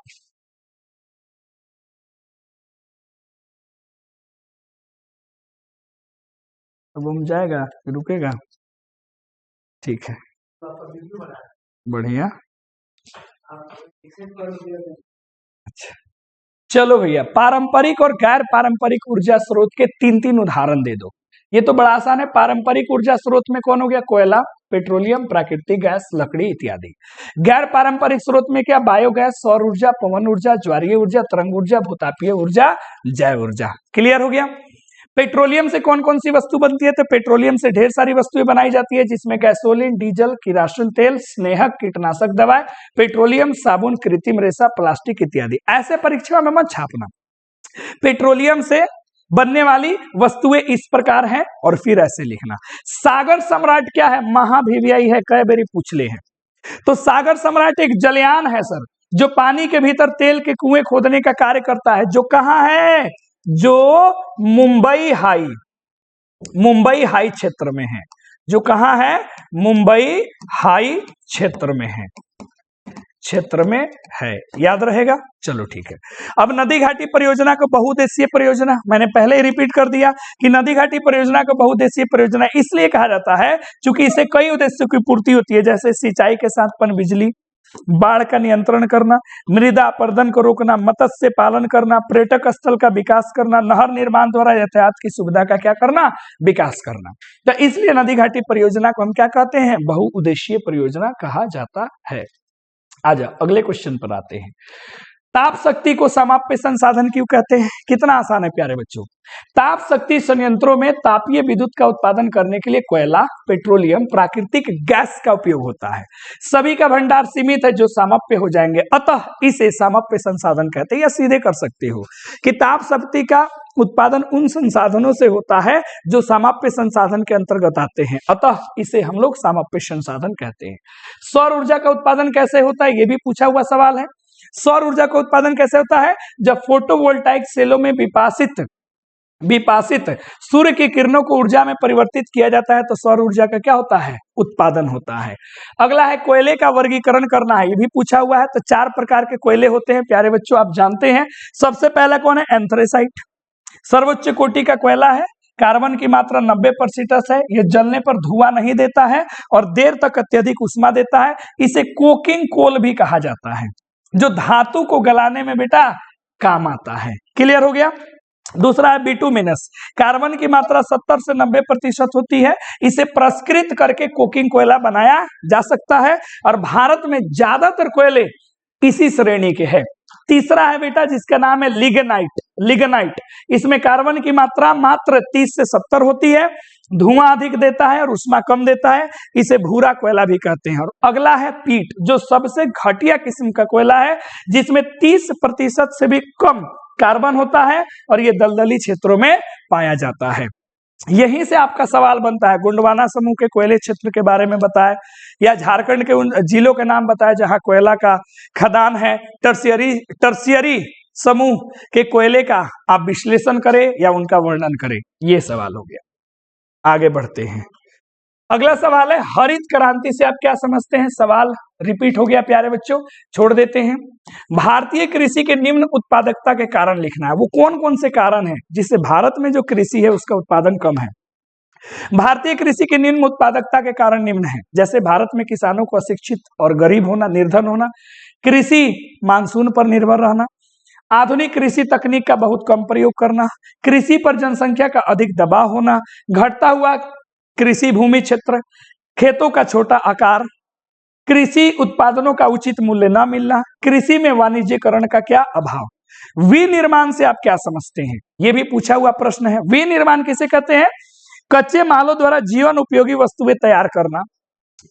अब हम जाएगा, रुकेगा, ठीक है, बढ़िया। अच्छा, चलो भैया, पारंपरिक और गैर पारंपरिक ऊर्जा स्रोत के 3 उदाहरण दे दो। ये तो बड़ा आसान है। पारंपरिक ऊर्जा स्रोत में कौन हो गया? कोयला, पेट्रोलियम, प्राकृतिक गैस, लकड़ी इत्यादि। गैर पारंपरिक स्रोत में क्या? बायोगैस, सौर ऊर्जा, पवन ऊर्जा, ज्वारीय ऊर्जा, तरंग ऊर्जा, भूतापीय ऊर्जा, जैव ऊर्जा। क्लियर हो गया? पेट्रोलियम से कौन कौन सी वस्तु बनती है? तो पेट्रोलियम से ढेर सारी वस्तुएं बनाई जाती है, जिसमें गैसोलीन, डीजल, किरासन तेल, स्नेहक, कीटनाशक दवाएं, पेट्रोलियम साबुन, कृत्रिम रेशा, प्लास्टिक इत्यादि। ऐसे परीक्षा में मत छापना। पेट्रोलियम से बनने वाली वस्तुएं इस प्रकार हैं, और फिर ऐसे लिखना। सागर सम्राट क्या है? महाभिव्ययी है, कई बारी पूछ ले हैं। तो सागर सम्राट एक जलयान है सर, जो पानी के भीतर तेल के कुएं खोदने का कार्य करता है, जो कहां है? जो मुंबई हाई क्षेत्र में है। जो कहां है? मुंबई हाई क्षेत्र में है, याद रहेगा। चलो ठीक है। अब नदी घाटी परियोजना को बहुउद्देशीय परियोजना, मैंने पहले ही रिपीट कर दिया कि नदी घाटी परियोजना को बहुउद्देशीय परियोजना इसलिए कहा जाता है क्योंकि इसे कई उद्देश्यों की पूर्ति होती है, जैसे सिंचाई के साथ पनबिजली, बाढ़ का नियंत्रण करना, मृदा अपरदन को रोकना, मत्स्य पालन करना, पर्यटक स्थल का विकास करना, नहर निर्माण द्वारा यातायात की सुविधा का क्या करना? विकास करना। तो इसलिए नदी घाटी परियोजना को हम क्या कहते हैं? बहुउद्देशीय परियोजना कहा जाता है। आजा अगले क्वेश्चन पर आते हैं। ताप शक्ति को समाप्य संसाधन क्यों कहते हैं? कितना आसान है प्यारे बच्चों। ताप शक्ति संयंत्रों में तापीय विद्युत का उत्पादन करने के लिए कोयला, पेट्रोलियम, प्राकृतिक गैस का उपयोग होता है। सभी का भंडार सीमित है जो समाप्य हो जाएंगे, अतः इसे समाप्य संसाधन कहते हैं। या सीधे कर सकते हो कि ताप शक्ति का उत्पादन उन संसाधनों से होता है जो समाप्य संसाधन के अंतर्गत आते हैं, अतः इसे हम लोग समाप्य संसाधन कहते हैं। सौर ऊर्जा का उत्पादन कैसे होता है? ये भी पूछा हुआ सवाल है। सौर ऊर्जा का उत्पादन कैसे होता है? जब फोटोवोल्टाइक सेलों में विपासित सूर्य की किरणों को ऊर्जा में परिवर्तित किया जाता है, तो सौर ऊर्जा का क्या होता है? उत्पादन होता है। अगला है कोयले का वर्गीकरण करना है, ये भी पूछा हुआ है। तो 4 प्रकार के कोयले होते हैं प्यारे बच्चों, आप जानते हैं। सबसे पहला कौन है? एंथ्रेसाइट, सर्वोच्च कोटि का कोयला है। कार्बन की मात्रा 90% है, यह जलने पर धुआं नहीं देता है और देर तक अत्यधिक उष्मा देता है। इसे कोकिंग कोल भी कहा जाता है, जो धातु को गलाने में बेटा काम आता है। क्लियर हो गया? दूसरा है बिटुमिनस, कार्बन की मात्रा 70 से 90% होती है। इसे प्रसंस्कृत करके कोकिंग कोयला बनाया जा सकता है, और भारत में ज्यादातर कोयले इसी श्रेणी के हैं। तीसरा है बेटा जिसका नाम है लिग्नाइट। इसमें कार्बन की मात्रा मात्र 30 से 70 होती है, धुआं अधिक देता है और उष्मा कम देता है। इसे भूरा कोयला भी कहते हैं। और अगला है पीट, जो सबसे घटिया किस्म का कोयला है, जिसमें 30% से भी कम कार्बन होता है और ये दलदली क्षेत्रों में पाया जाता है। यहीं से आपका सवाल बनता है, गोंडवाना समूह के कोयले क्षेत्र के बारे में बताए, या झारखंड के उन जिलों के नाम बताए जहां कोयला का खदान है। टर्शियरी समूह के कोयले का आप विश्लेषण करें या उनका वर्णन करें। ये सवाल हो गया। आगे बढ़ते हैं। अगला सवाल है हरित क्रांति से आप क्या समझते हैं? सवाल रिपीट हो गया प्यारे बच्चों, छोड़ देते हैं। भारतीय कृषि के निम्न उत्पादकता के कारण लिखना है। वो कौन कौन से कारण हैं जिससे भारत में जो कृषि है उसका उत्पादन कम है? भारतीय कृषि के निम्न उत्पादकता के कारण निम्न है, जैसे भारत में किसानों को अशिक्षित और गरीब होना, निर्धन होना, कृषि मानसून पर निर्भर रहना, आधुनिक कृषि तकनीक का बहुत कम प्रयोग करना, कृषि पर जनसंख्या का अधिक दबाव होना, घटता हुआ कृषि भूमि क्षेत्र, खेतों का छोटा आकार, कृषि उत्पादनों का उचित मूल्य न मिलना, कृषि में वाणिज्यकरण का क्या अभाव। विनिर्माण से आप क्या समझते हैं? यह भी पूछा हुआ प्रश्न है। विनिर्माण किसे कहते हैं? कच्चे मालों द्वारा जीवन उपयोगी वस्तुएं तैयार करना,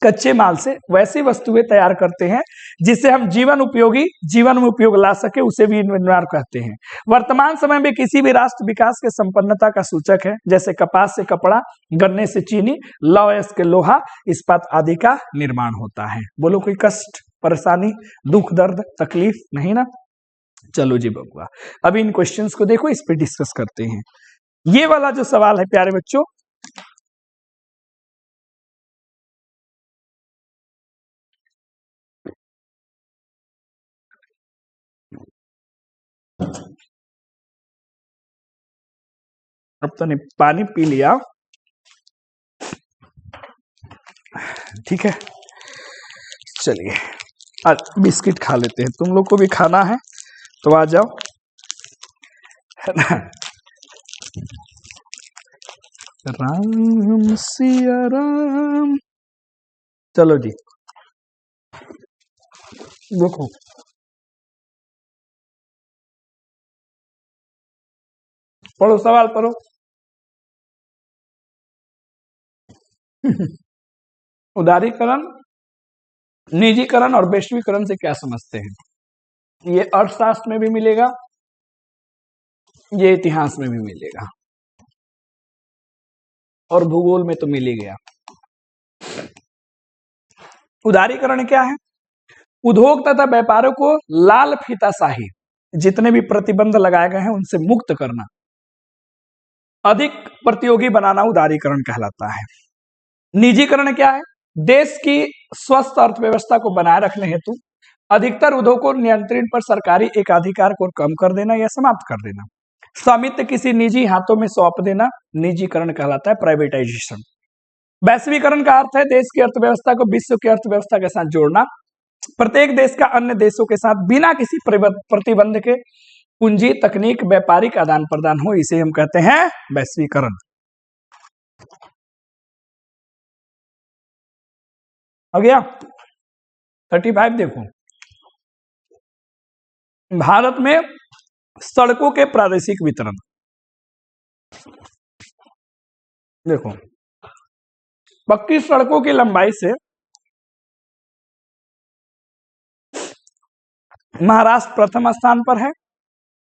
कच्चे माल से वैसी वस्तुएं तैयार करते हैं जिससे हम जीवन में उपयोग ला सके, उसे भी निर्माण कहते हैं। वर्तमान समय में किसी भी राष्ट्र विकास के संपन्नता का सूचक है, जैसे कपास से कपड़ा, गन्ने से चीनी, लौह अयस्क के लोहा, इस्पात आदि का निर्माण होता है। बोलो कोई कष्ट, परेशानी, दुख, दर्द, तकलीफ नहीं ना? चलो जी बबुआ, अभी इन क्वेश्चंस को देखो, इस पे डिस्कस करते हैं। ये वाला जो सवाल है प्यारे बच्चों, अब तो नहीं, पानी पी लिया, ठीक है। चलिए आज बिस्किट खा लेते हैं, तुम लोग को भी खाना है तो आ जाओ, है ना? राम सिया राम। चलो जी देखो, पढ़ो, सवाल पढ़ो। उदारीकरण, निजीकरण और वैश्वीकरण से क्या समझते हैं? ये अर्थशास्त्र में भी मिलेगा, ये इतिहास में भी मिलेगा, और भूगोल में तो मिल ही गया। उदारीकरण क्या है? उद्योग तथा व्यापारों को लाल फीताशाही, जितने भी प्रतिबंध लगाए गए हैं उनसे मुक्त करना, अधिक प्रतियोगी बनाना उदारीकरण कहलाता है। निजीकरण क्या है? देश की स्वस्थ अर्थव्यवस्था को बनाए रखने हेतु अधिकतर उद्योग को नियंत्रण पर सरकारी एकाधिकार को कम कर देना या समाप्त कर देना, स्वामित्व किसी निजी हाथों में सौंप देना, निजीकरण कहलाता है, प्राइवेटाइजेशन। वैश्वीकरण का अर्थ है देश की अर्थव्यवस्था को विश्व की अर्थव्यवस्था के साथ जोड़ना, प्रत्येक देश का अन्य देशों के साथ बिना किसी प्रतिबंध के पूंजी, तकनीक, व्यापारिक आदान प्रदान हो, इसे हम कहते हैं वैश्वीकरण। हो गया 35। देखो, भारत में सड़कों के प्रादेशिक वितरण, देखो पक्की सड़कों की लंबाई से महाराष्ट्र प्रथम स्थान पर है,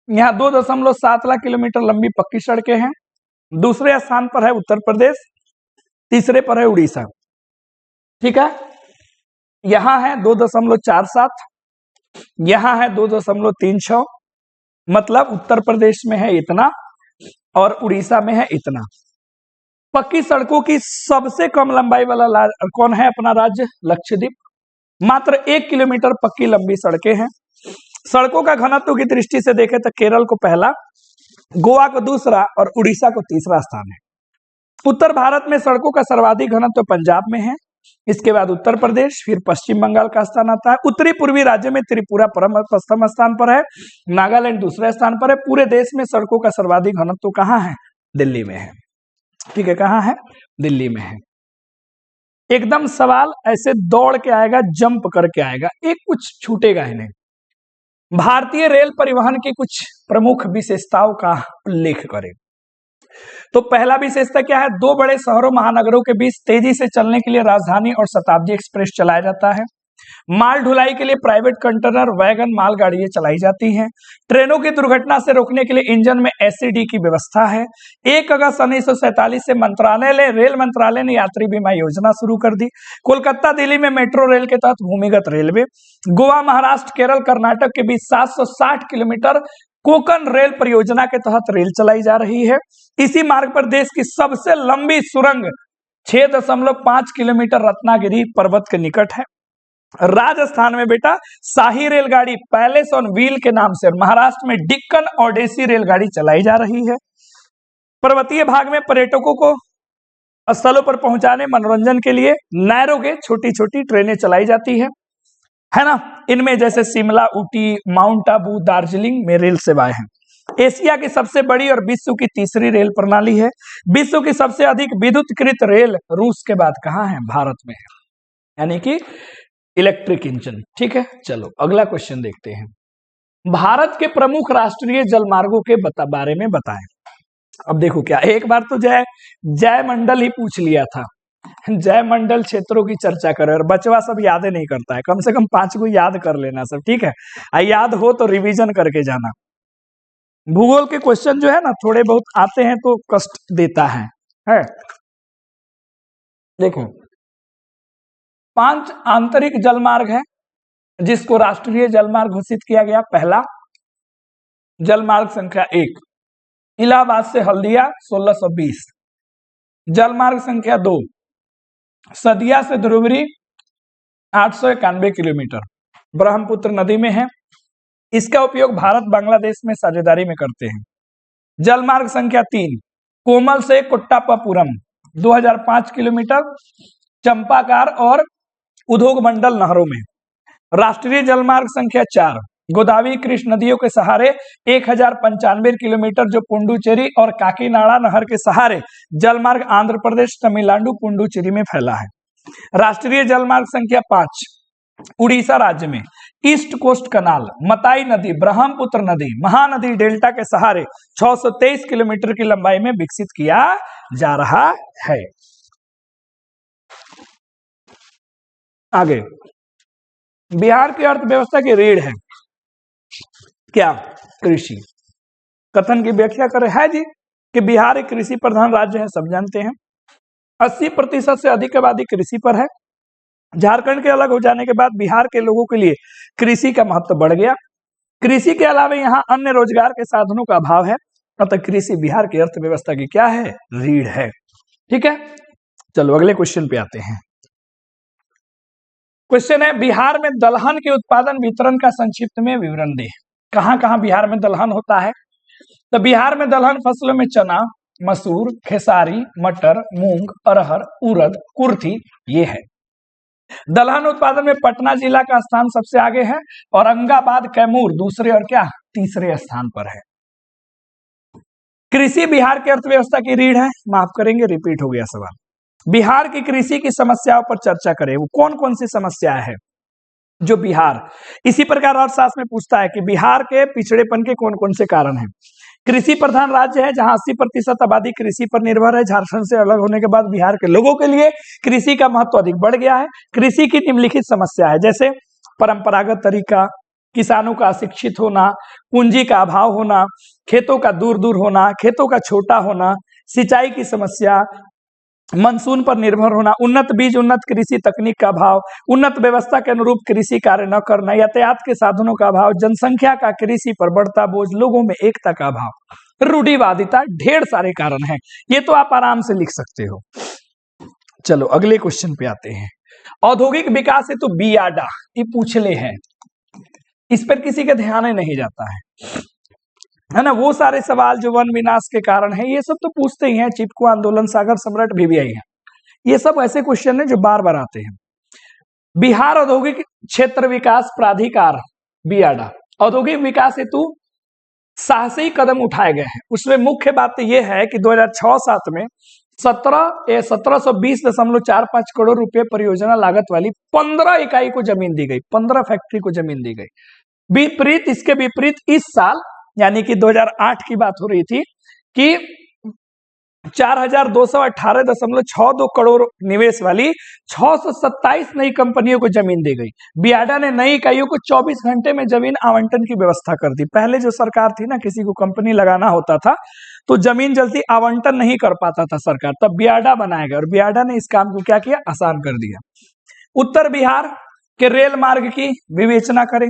यहाँ 2.7 लाख किलोमीटर लंबी पक्की सड़कें हैं। दूसरे स्थान पर है उत्तर प्रदेश, तीसरे पर है उड़ीसा, ठीक है। यहां है 2.47, यहां है 2.36, मतलब उत्तर प्रदेश में है इतना और उड़ीसा में है इतना। पक्की सड़कों की सबसे कम लंबाई वाला कौन है? अपना राज्य लक्षद्वीप, मात्र 1 किलोमीटर पक्की लंबी सड़कें हैं। सड़कों का घनत्व की दृष्टि से देखें तो केरल को पहला, गोवा को दूसरा और उड़ीसा को तीसरा स्थान है। उत्तर भारत में सड़कों का सर्वाधिक घनत्व पंजाब में है, इसके बाद उत्तर प्रदेश, फिर पश्चिम बंगाल का स्थान आता है। उत्तरी पूर्वी राज्य में त्रिपुरा प्रथम स्थान पर है, नागालैंड दूसरे स्थान पर है। पूरे देश में सड़कों का सर्वाधिक घनत्व कहाँ है? दिल्ली में है, ठीक है। कहाँ है? दिल्ली में है। एकदम सवाल ऐसे दौड़ के आएगा, जंप करके आएगा, एक कुछ छूटेगा ही नहीं। भारतीय रेल परिवहन की कुछ प्रमुख विशेषताओं का उल्लेख करें तो पहला विशेषता क्या है? 2 बड़े शहरों महानगरों के बीच तेजी से चलने के लिए राजधानी और शताब्दी एक्सप्रेस चलाया जाता है। माल ढुलाई के लिए प्राइवेट कंटेनर वैगन मालगाड़ियां चलाई जाती हैं। ट्रेनों की दुर्घटना से रोकने के लिए इंजन में एसईडी की व्यवस्था है। 1 अगस्त 1947 से रेल मंत्रालय ने यात्री बीमा योजना शुरू कर दी। कोलकाता दिल्ली में मेट्रो रेल के तहत भूमिगत रेलवे। गोवा, महाराष्ट्र, केरल, कर्नाटक के बीच 760 किलोमीटर कोकण रेल परियोजना के तहत रेल चलाई जा रही है। इसी मार्ग पर देश की सबसे लंबी सुरंग 6.5 किलोमीटर रत्नागिरी पर्वत के निकट है। राजस्थान में बेटा शाही रेलगाड़ी पैलेस ऑन व्हील के नाम से, महाराष्ट्र में डिक्कन ओडेसी रेलगाड़ी चलाई जा रही है। पर्वतीय भाग में पर्यटकों को स्थलों पर पहुंचाने, मनोरंजन के लिए नैरोगेज छोटी छोटी ट्रेनें चलाई जाती है ना। इनमें जैसे शिमला, ऊटी, माउंट आबू, दार्जिलिंग में रेल सेवाएं हैं। एशिया की सबसे बड़ी और विश्व की तीसरी रेल प्रणाली है। विश्व की सबसे अधिक विद्युतीकृत रेल रूस के बाद कहाँ है? भारत में है, यानी कि इलेक्ट्रिक इंजन, ठीक है। चलो अगला क्वेश्चन देखते हैं। भारत के प्रमुख राष्ट्रीय जलमार्गों के बारे में बताएं। अब देखो क्या, एक बार तो जय मंडल ही पूछ लिया था, जय मंडल क्षेत्रों की चर्चा करें, और बचवा सब याद नहीं करता है, कम से कम 5 को याद कर लेना सब, ठीक है। याद हो तो रिवीजन करके जाना। भूगोल के क्वेश्चन जो है ना थोड़े बहुत आते हैं तो कष्ट देता है। देखो 5 आंतरिक जलमार्ग है जिसको राष्ट्रीय जलमार्ग घोषित किया गया। पहला जलमार्ग संख्या 1 इलाहाबाद से हल्दिया 1620। जलमार्ग संख्या 2 सदिया से ध्रुवरी 891 किलोमीटर, ब्रह्मपुत्र नदी में है। इसका उपयोग भारत बांग्लादेश में साझेदारी में करते हैं। जलमार्ग संख्या 3 कोमल से कोट्टापापुरम 2005 किलोमीटर, चंपाकार और उद्योग मंडल नहरों में। राष्ट्रीय जलमार्ग संख्या 4 गोदावरी कृष्ण नदियों के सहारे 1095 किलोमीटर, जो पुंडुचेरी और काकीनाडा नहर के सहारे जलमार्ग आंध्र प्रदेश, तमिलनाडु, पुंडुचेरी में फैला है। राष्ट्रीय जलमार्ग संख्या 5 उड़ीसा राज्य में ईस्ट कोस्ट कनाल, मताई नदी, ब्रह्मपुत्र नदी, महानदी डेल्टा के सहारे 623 किलोमीटर की लंबाई में विकसित किया जा रहा है। आगे बिहार की अर्थव्यवस्था की रीढ़ है क्या? कृषि। कथन की व्याख्या करें है जी कि बिहार एक कृषि प्रधान राज्य है, सब जानते हैं। 80% से अधिक आबादी कृषि पर है। झारखंड के अलग हो जाने के बाद बिहार के लोगों के लिए कृषि का महत्व बढ़ गया। कृषि के अलावा यहाँ अन्य रोजगार के साधनों का अभाव है, अतः कृषि बिहार की अर्थव्यवस्था की क्या है? रीढ़ है। ठीक है, चलो अगले क्वेश्चन पे आते हैं। क्वेश्चन है बिहार में दलहन के उत्पादन वितरण का संक्षिप्त में विवरण दे। कहां कहां बिहार में दलहन होता है? तो बिहार में दलहन फसलों में चना, मसूर, खेसारी, मटर, मूंग, अरहर, उड़द, कुर्थी ये है। दलहन उत्पादन में पटना जिला का स्थान सबसे आगे है, औरंगाबाद, कैमूर दूसरे और क्या तीसरे स्थान पर है। कृषि बिहार की अर्थव्यवस्था की रीढ़ है। माफ करेंगे, रिपीट हो गया सवाल। बिहार की कृषि की समस्याओं पर चर्चा करें। वो कौन कौन सी समस्याएं हैं जो बिहार, इसी प्रकार अर्थशास्त्र में पूछता है कि बिहार के पिछड़ेपन के कौन कौन से कारण हैं। कृषि प्रधान राज्य है जहां 80% आबादी कृषि पर निर्भर है। झारखंड से अलग होने के बाद बिहार के लोगों के लिए कृषि का महत्व अधिक बढ़ गया है। कृषि की निम्नलिखित समस्या है, जैसे परंपरागत तरीका, किसानों का अशिक्षित होना, पूंजी का अभाव होना, खेतों का दूर दूर होना, खेतों का छोटा होना, सिंचाई की समस्या, मानसून पर निर्भर होना, उन्नत बीज, उन्नत कृषि तकनीक का अभाव, उन्नत व्यवस्था के अनुरूप कृषि कार्य न करना, यातायात के साधनों का अभाव, जनसंख्या का कृषि पर बढ़ता बोझ, लोगों में एकता का अभाव, रूढ़िवादिता, ढेर सारे कारण हैं। ये तो आप आराम से लिख सकते हो। चलो अगले क्वेश्चन पे आते हैं। औद्योगिक विकास हेतु बियाडा, ये पूछ ले है, इस पर किसी का ध्यान ही नहीं जाता है ना। वो सारे सवाल जो वन विनाश के कारण है ये सब तो पूछते ही हैं। चिपको आंदोलन, सागर सम्राट, VVI है, ये सब ऐसे क्वेश्चन है जो बार बार आते हैं। बिहार औद्योगिक क्षेत्र विकास प्राधिकार बियाडा, औद्योगिक विकास हेतु साहसी कदम उठाए गए हैं। उसमें मुख्य बात यह है कि 2006-07 में 1720.45 करोड़ रुपए परियोजना लागत वाली 15 इकाई को जमीन दी गई, 15 फैक्ट्री को जमीन दी गई। विपरीत, इसके विपरीत इस साल यानी कि 2008 की बात हो रही थी कि 4218.62 करोड़ निवेश वाली 627 नई कंपनियों को जमीन दी गई। बियाडा ने नई इकाइयों को 24 घंटे में जमीन आवंटन की व्यवस्था कर दी। पहले जो सरकार थी ना, किसी को कंपनी लगाना होता था तो जमीन जल्दी आवंटन नहीं कर पाता था सरकार, तब बियाडा बनाया गया और बियाडा ने इस काम को क्या किया, आसान कर दिया। उत्तर बिहार के रेल मार्ग की विवेचना करें।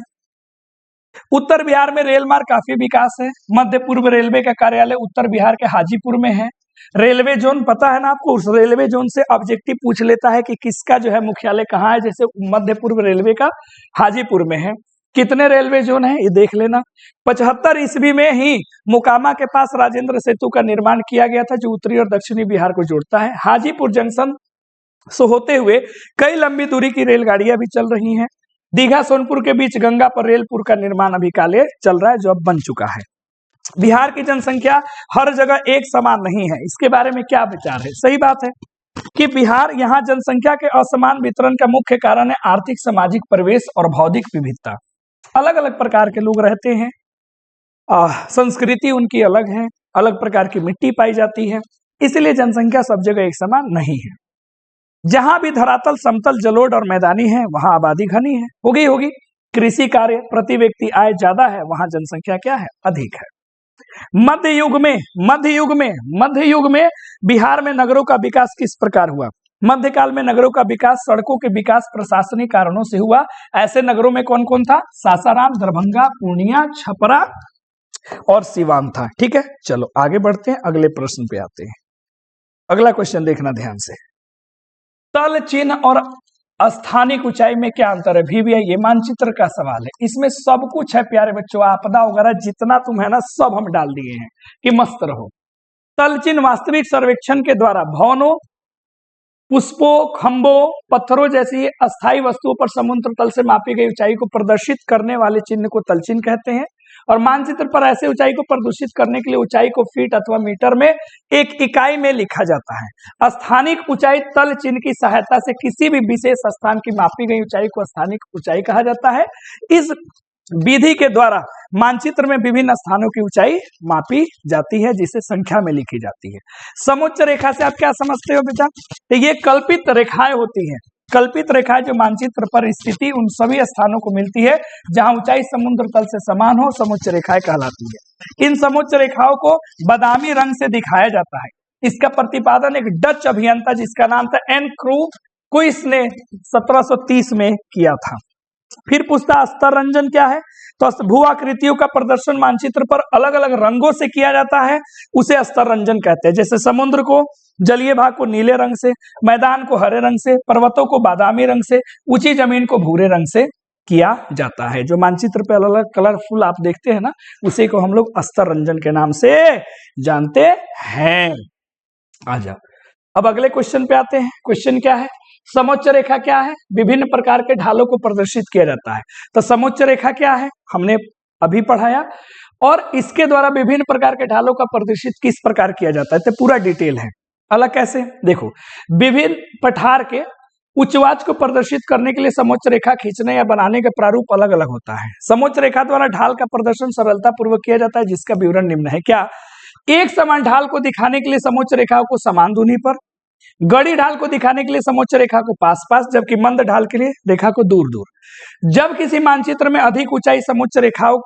उत्तर बिहार में रेल मार्ग काफी विकास है। मध्य पूर्व रेलवे का कार्यालय उत्तर बिहार के हाजीपुर में है। रेलवे जोन पता है ना आपको, उस रेलवे जोन से ऑब्जेक्टिव पूछ लेता है कि किसका जो है मुख्यालय कहाँ है, जैसे मध्य पूर्व रेलवे का हाजीपुर में है। कितने रेलवे जोन है ये देख लेना। 75 ईस्वी में ही मोकामा के पास राजेंद्र सेतु का निर्माण किया गया था जो उत्तरी और दक्षिणी बिहार को जोड़ता है। हाजीपुर जंक्शन से होते हुए कई लंबी दूरी की रेलगाड़ियां भी चल रही हैं। दीघा सोनपुर के बीच गंगा पर रेल पुल का निर्माण अभी कार्य चल रहा है जो अब बन चुका है। बिहार की जनसंख्या हर जगह एक समान नहीं है, इसके बारे में क्या विचार है? सही बात है कि बिहार यहाँ जनसंख्या के असमान वितरण का मुख्य कारण है आर्थिक, सामाजिक परिवेश और भौतिक विविधता। अलग अलग प्रकार के लोग रहते हैं, संस्कृति उनकी अलग है, अलग प्रकार की मिट्टी पाई जाती है, इसलिए जनसंख्या सब जगह एक समान नहीं है। जहां भी धरातल समतल जलोढ़ और मैदानी है वहां आबादी घनी है, होगी। कृषि कार्य प्रति व्यक्ति आय ज्यादा है, वहां जनसंख्या क्या है, अधिक है। मध्य युग में बिहार में नगरों का विकास किस प्रकार हुआ? मध्यकाल में नगरों का विकास सड़कों के विकास प्रशासनिक कारणों से हुआ। ऐसे नगरों में कौन कौन था? सासाराम, दरभंगा, पूर्णिया, छपरा और सिवान था। ठीक है, चलो आगे बढ़ते हैं, अगले प्रश्न पे आते हैं। अगला क्वेश्चन देखना ध्यान से। तल चिन्ह और स्थानिक ऊंचाई में क्या अंतर है? VVI ये मानचित्र का सवाल है, इसमें सब कुछ है प्यारे बच्चों, आपदा वगैरह जितना तुम है ना सब हम डाल दिए हैं कि मस्त रहो। तल चिन्ह वास्तविक सर्वेक्षण के द्वारा भवनों, पुष्पों, खंभों, पत्थरों जैसी अस्थायी वस्तुओं पर समुद्र तल से मापी गई ऊंचाई को प्रदर्शित करने वाले चिन्ह को तल चिन्ह कहते हैं। और मानचित्र पर ऐसे ऊंचाई को प्रदर्शित करने के लिए ऊंचाई को फीट अथवा मीटर में एक इकाई में लिखा जाता है। स्थानिक ऊंचाई तल चिन्ह की सहायता से किसी भी विशेष स्थान की मापी गई ऊंचाई को स्थानिक ऊंचाई कहा जाता है। इस विधि के द्वारा मानचित्र में विभिन्न स्थानों की ऊंचाई मापी जाती है, जिसे संख्या में लिखी जाती है। समोच्च रेखा से आप क्या समझते हो बेटा? तो ये कल्पित रेखाएं होती हैं, कल्पित रेखाएं जो मानचित्र पर स्थिति उन सभी स्थानों को मिलती है जहां ऊंचाई समुद्र तल से समान हो, समोच्च रेखाएं कहलाती है। इन समोच्च रेखाओं को बादामी रंग से दिखाया जाता है। इसका प्रतिपादन एक डच अभियंता जिसका नाम था एन क्रूइस ने 1730 में किया था। फिर पूछता स्तर रंजन क्या है? तो भू आकृतियों का प्रदर्शन मानचित्र पर अलग अलग रंगों से किया जाता है, उसे स्तर रंजन कहते हैं। जैसे समुद्र को, जलीय भाग को नीले रंग से, मैदान को हरे रंग से, पर्वतों को बादामी रंग से, ऊंची जमीन को भूरे रंग से किया जाता है। जो मानचित्र पे अलग अलग कलरफुल आप देखते हैं ना, उसी को हम लोग स्तर रंजन के नाम से जानते हैं। आ जाओ, अब अगले क्वेश्चन पे आते हैं। क्वेश्चन क्या है? समोच्च रेखा क्या है? विभिन्न प्रकार के ढालों को प्रदर्शित किया जाता है। तो समोच्च रेखा क्या है हमने अभी पढ़ाया, और इसके द्वारा विभिन्न प्रकार के ढालों का प्रदर्शित किस प्रकार किया जाता है तो पूरा डिटेल है। अलग कैसे? देखो, विभिन्न पठार के उच्चवाच को प्रदर्शित करने के लिए समोच्च रेखा खींचने या बनाने का प्रारूप अलग अलग होता है। समोच्च रेखा द्वारा ढाल का प्रदर्शन सरलता पूर्वक किया जाता है, जिसका विवरण निम्न है। क्या? एक समान ढाल को दिखाने के लिए समोच्च रेखाओं को समान दूरी पर, गड़ी ढाल को दिखाने के लिए समोच्च रेखा को पास पास, जबकि मंद ढाल के लिए रेखा को दूर दूर। जब किसी मानचित्र में अधिक ऊंचाई समोच्च रेखाओं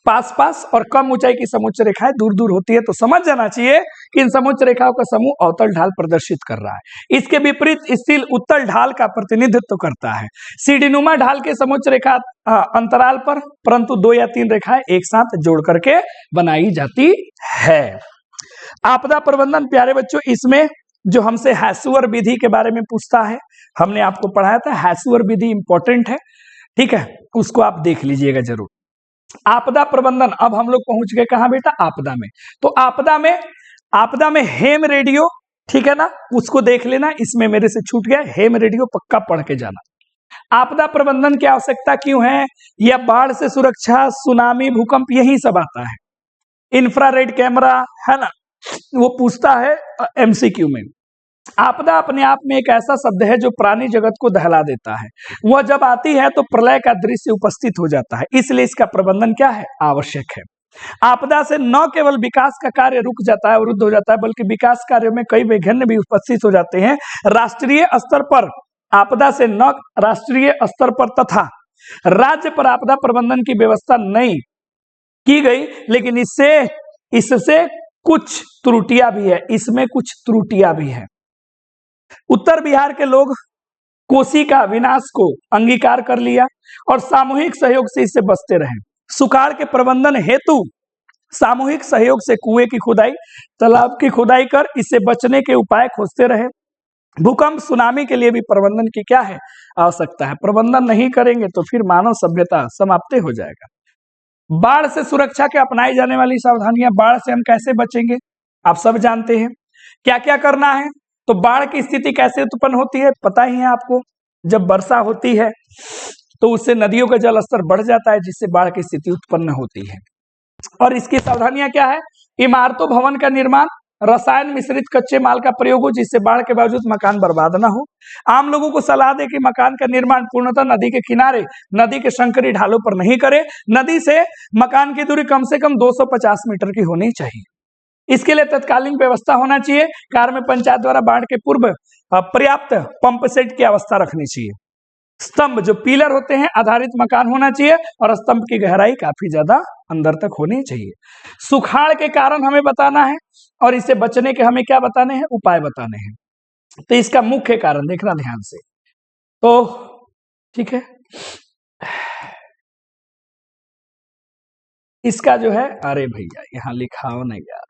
पास पास और कम ऊंचाई की समोच्च रेखाएं दूर दूर होती है, तो समझ जाना चाहिए कि इन समोच्च रेखाओं का समूह अवतल ढाल प्रदर्शित कर रहा है। इसके विपरीत स्थिल उत्तल ढाल का प्रतिनिधित्व करता है। सीढ़ीनुमा ढाल के समोच्च रेखा अंतराल पर, परंतु 2 या 3 रेखाएं एक साथ जोड़ करके बनाई जाती है। आपदा प्रबंधन प्यारे बच्चों, इसमें जो हमसे हैसुअर विधि के बारे में पूछता है, हमने आपको पढ़ाया था। हैसुअर विधि इंपॉर्टेंट है, ठीक है, उसको आप देख लीजिएगा जरूर। आपदा प्रबंधन, अब हम लोग पहुंच गए कहां बेटा? आपदा में। तो आपदा में हेम रेडियो, ठीक है ना, उसको देख लेना, इसमें मेरे से छूट गया। हेम रेडियो पक्का पढ़ के जाना। आपदा प्रबंधन की आवश्यकता क्यों है? या बाढ़ से सुरक्षा, सुनामी, भूकंप, यही सब आता है। इंफ्रारेड कैमरा है ना, वो पूछता है MCQ में। आपदा अपने आप में एक ऐसा शब्द है जो प्राणी जगत को दहला देता है। वह जब आती है तो प्रलय का दृश्य उपस्थित हो जाता है, इसलिए इसका प्रबंधन क्या है? आवश्यक है। आपदा से न केवल विकास का कार्य रुक जाता है, अवरुद्ध हो जाता है, बल्कि विकास कार्यों में कई विघ्न भी उपस्थित हो जाते हैं। राष्ट्रीय स्तर पर आपदा से न राष्ट्रीय स्तर पर तथा राज्य पर आपदा प्रबंधन की व्यवस्था नहीं की गई, लेकिन इससे कुछ त्रुटियां भी है, इसमें कुछ त्रुटियां भी है। उत्तर बिहार के लोग कोसी का विनाश को अंगीकार कर लिया और सामूहिक सहयोग से इससे बचते रहे। सुखाड़ के प्रबंधन हेतु सामूहिक सहयोग से कुएं की खुदाई, तालाब की खुदाई कर इससे बचने के उपाय खोजते रहे। भूकंप, सुनामी के लिए भी प्रबंधन की क्या है? आवश्यकता है। प्रबंधन नहीं करेंगे तो फिर मानव सभ्यता समाप्त हो जाएगा। बाढ़ से सुरक्षा के अपनाई जाने वाली सावधानियां, बाढ़ से हम कैसे बचेंगे आप सब जानते हैं। क्या क्या करना है? तो बाढ़ की स्थिति कैसे उत्पन्न होती है पता ही है आपको। जब वर्षा होती है तो उससे नदियों का जल स्तर बढ़ जाता है, जिससे बाढ़ की स्थिति उत्पन्न होती है। और इसकी सावधानियां क्या है? इमारतों, भवन का निर्माण, रसायन मिश्रित कच्चे माल का प्रयोग हो, जिससे बाढ़ के बावजूद मकान बर्बाद ना हो। आम लोगों को सलाह दे कि मकान का निर्माण पूर्णतः नदी के किनारे, नदी के संकरी ढालों पर नहीं करे। नदी से मकान की दूरी कम से कम 250 मीटर की होनी चाहिए। इसके लिए तत्कालीन व्यवस्था होना चाहिए। कार्य में पंचायत द्वारा बाढ़ के पूर्व पर्याप्त पंप सेट की अवस्था रखनी चाहिए। स्तंभ जो पिलर होते हैं आधारित मकान होना चाहिए और स्तंभ की गहराई काफी ज्यादा अंदर तक होनी चाहिए। सुखाड़ के कारण हमें बताना है और इससे बचने के हमें क्या बताने हैं, उपाय बताने हैं। तो इसका मुख्य कारण देखना ध्यान से, तो ठीक है, इसका जो है, अरे भैया यहाँ लिखा हो नहीं यार,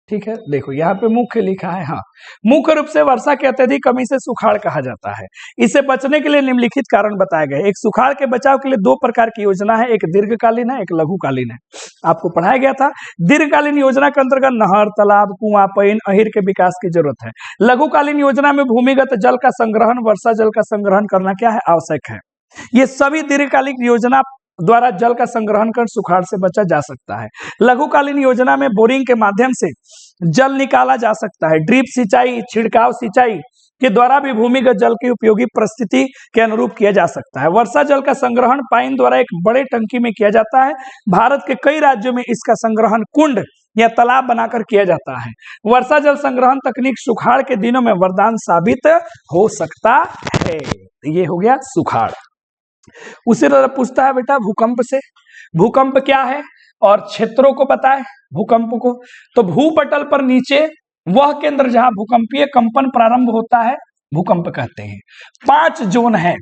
ठीक है, देखो यहाँ पे मुख्य लिखा है। हाँ, मुख्य रूप से वर्षा की अत्यधिक कमी से सुखाड़ कहा जाता है। इससे बचने के लिए निम्नलिखित कारण बताए गए। एक, सुखाड़ के बचाव के लिए दो प्रकार की योजना है, एक दीर्घकालीन है, एक लघुकालीन है। आपको पढ़ाया गया था। दीर्घकालीन योजना के अंतर्गत नहर, तालाब, कुआं, पईन, अहिर के विकास की जरूरत है। लघुकालीन योजना में भूमिगत जल का संग्रहण, वर्षा जल का संग्रहण करना क्या है, आवश्यक है। ये सभी दीर्घकालिक योजना द्वारा जल का संग्रहण कर सुखाड़ से बचा जा सकता है। लघुकालीन योजना में बोरिंग के माध्यम से जल निकाला जा सकता है। ड्रिप सिंचाई, छिड़काव सिंचाई के द्वारा भी भूमिगत जल की उपयोगी परिस्थिति के अनुरूप किया जा सकता है। वर्षा जल का संग्रहण पाइन द्वारा एक बड़े टंकी में किया जाता है। भारत के कई राज्यों में इसका संग्रहण कुंड या तालाब बनाकर किया जाता है। वर्षा जल संग्रहण तकनीक सुखाड़ के दिनों में वरदान साबित हो सकता है। ये हो गया सुखाड़। उसी तरह पूछता है बेटा भूकंप से, भूकंप क्या है और क्षेत्रों को बताए भूकंप को। तो भूपटल पर नीचे वह केंद्र जहां भूकंपीय कंपन प्रारंभ होता है भूकंप कहते हैं। 5 जोन है।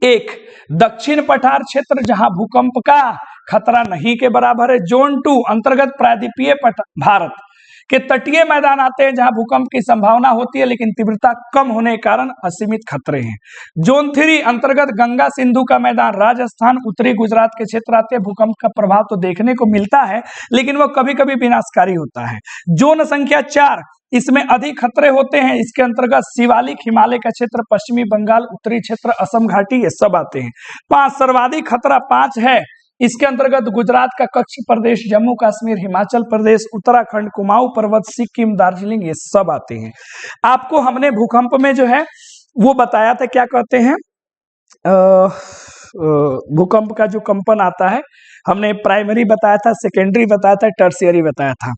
एक, दक्षिण पठार क्षेत्र जहां भूकंप का खतरा नहीं के बराबर है। जोन 2 अंतर्गत प्रायद्वीपीय भारत के तटीय मैदान आते हैं जहां भूकंप की संभावना होती है लेकिन तीव्रता कम होने के कारण असीमित खतरे हैं। जोन 3 अंतर्गत गंगा सिंधु का मैदान, राजस्थान, उत्तरी गुजरात के क्षेत्र आते हैं। भूकंप का प्रभाव तो देखने को मिलता है लेकिन वह कभी कभी विनाशकारी होता है। जोन संख्या 4, इसमें अधिक खतरे होते हैं। इसके अंतर्गत शिवालिक, हिमालय का क्षेत्र, पश्चिमी बंगाल, उत्तरी क्षेत्र, असम घाटी, ये सब आते हैं। 5, सर्वाधिक खतरा 5 है। इसके अंतर्गत गुजरात का कच्छ प्रदेश, जम्मू कश्मीर, हिमाचल प्रदेश, उत्तराखंड, कुमाऊं पर्वत, सिक्किम, दार्जिलिंग, ये सब आते हैं। आपको हमने भूकंप में जो है वो बताया था, क्या कहते हैं, भूकंप का जो कंपन आता है हमने प्राइमरी बताया था, सेकेंडरी बताया था, टर्शियरी बताया था।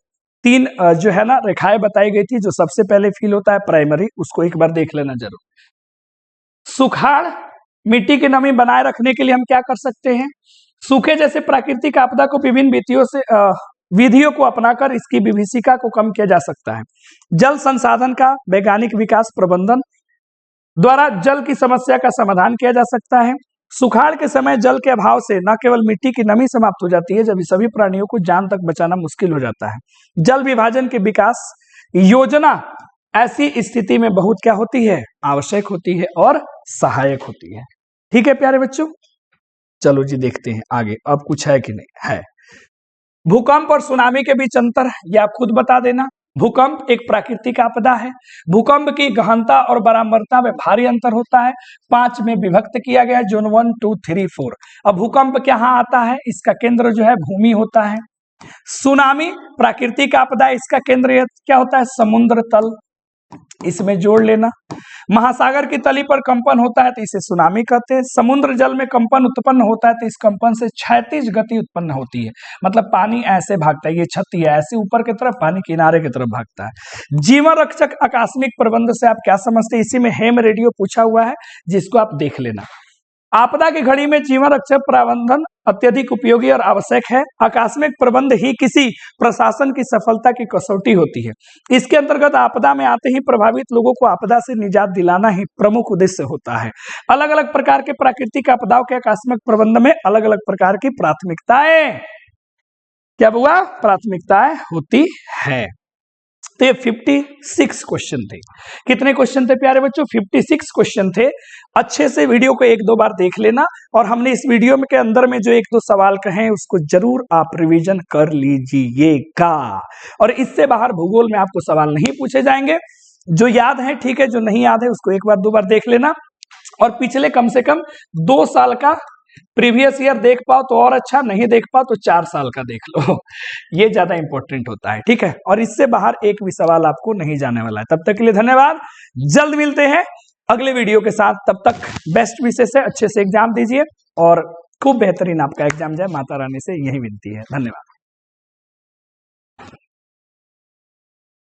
3 जो है ना रेखाएं बताई गई थी। जो सबसे पहले फील होता है प्राइमरी, उसको एक बार देख लेना जरूर। सुखाड़ मिट्टी की नमी बनाए रखने के लिए हम क्या कर सकते हैं, सूखे जैसे प्राकृतिक आपदा को विभिन्न विधियों को अपनाकर इसकी विभीषिका को कम किया जा सकता है। जल संसाधन का वैज्ञानिक विकास प्रबंधन द्वारा जल की समस्या का समाधान किया जा सकता है। सुखाड़ के समय जल के अभाव से न केवल मिट्टी की नमी समाप्त हो जाती है, जब सभी प्राणियों को जान तक बचाना मुश्किल हो जाता है। जल विभाजन की विकास योजना ऐसी स्थिति में बहुत क्या होती है, आवश्यक होती है और सहायक होती है। ठीक है प्यारे बच्चों, चलो जी देखते हैं आगे अब कुछ है कि नहीं है। भूकंप और सुनामी के बीच अंतर ये आप खुद बता देना। भूकंप एक प्राकृतिक आपदा है। भूकंप की गहनता और बराबरता में भारी अंतर होता है। 5 में विभक्त किया गया, जोन 1, 2, 3, 4। अब भूकंप कहाँ आता है, इसका केंद्र जो है भूमि होता है। सुनामी प्राकृतिक आपदा, इसका केंद्र क्या होता है, समुद्र तल, इसमें जोड़ लेना। महासागर की तली पर कंपन होता है तो इसे सुनामी कहते हैं। समुद्र जल में कंपन उत्पन्न होता है तो इस कंपन से क्षैतिज गति उत्पन्न होती है, मतलब पानी ऐसे भागता है, ये छत्ती है ऐसे ऊपर की तरफ, पानी किनारे की तरफ भागता है। जीवन रक्षक आकस्मिक प्रबंध से आप क्या समझते हैं, इसी में हेम रेडियो पूछा हुआ है जिसको आप देख लेना। आपदा की घड़ी में जीवन रक्षक प्रबंधन अत्यधिक उपयोगी और आवश्यक है। आकस्मिक प्रबंध ही किसी प्रशासन की सफलता की कसौटी होती है। इसके अंतर्गत आपदा में आते ही प्रभावित लोगों को आपदा से निजात दिलाना ही प्रमुख उद्देश्य होता है। अलग अलग प्रकार के प्राकृतिक आपदाओं के आकस्मिक प्रबंध में अलग अलग प्रकार की प्राथमिकताएं क्या हुआ, प्राथमिकताएं होती है। तो ये 56 क्वेश्चन थे। कितने क्वेश्चन थे प्यारे बच्चों, 56 क्वेश्चन थे। अच्छे से वीडियो को 1-2 बार देख लेना और हमने इस वीडियो में के अंदर में जो 1-2 सवाल कहे उसको जरूर आप रिवीजन कर लीजिएगा। और इससे बाहर भूगोल में आपको सवाल नहीं पूछे जाएंगे। जो याद है ठीक है, जो नहीं याद है उसको 1-2 बार देख लेना। और पिछले कम से कम 2 साल का प्रीवियस ईयर देख पाओ तो और अच्छा, नहीं देख पाओ तो 4 साल का देख लो, ये ज्यादा इंपॉर्टेंट होता है। ठीक है, और इससे बाहर एक भी सवाल आपको नहीं जाने वाला है। तब तक के लिए धन्यवाद, जल्द मिलते हैं अगले वीडियो के साथ। तब तक बेस्ट विशेष से अच्छे से एग्जाम दीजिए और खूब बेहतरीन आपका एग्जाम जाए, माता रानी से यही विनती है। धन्यवाद।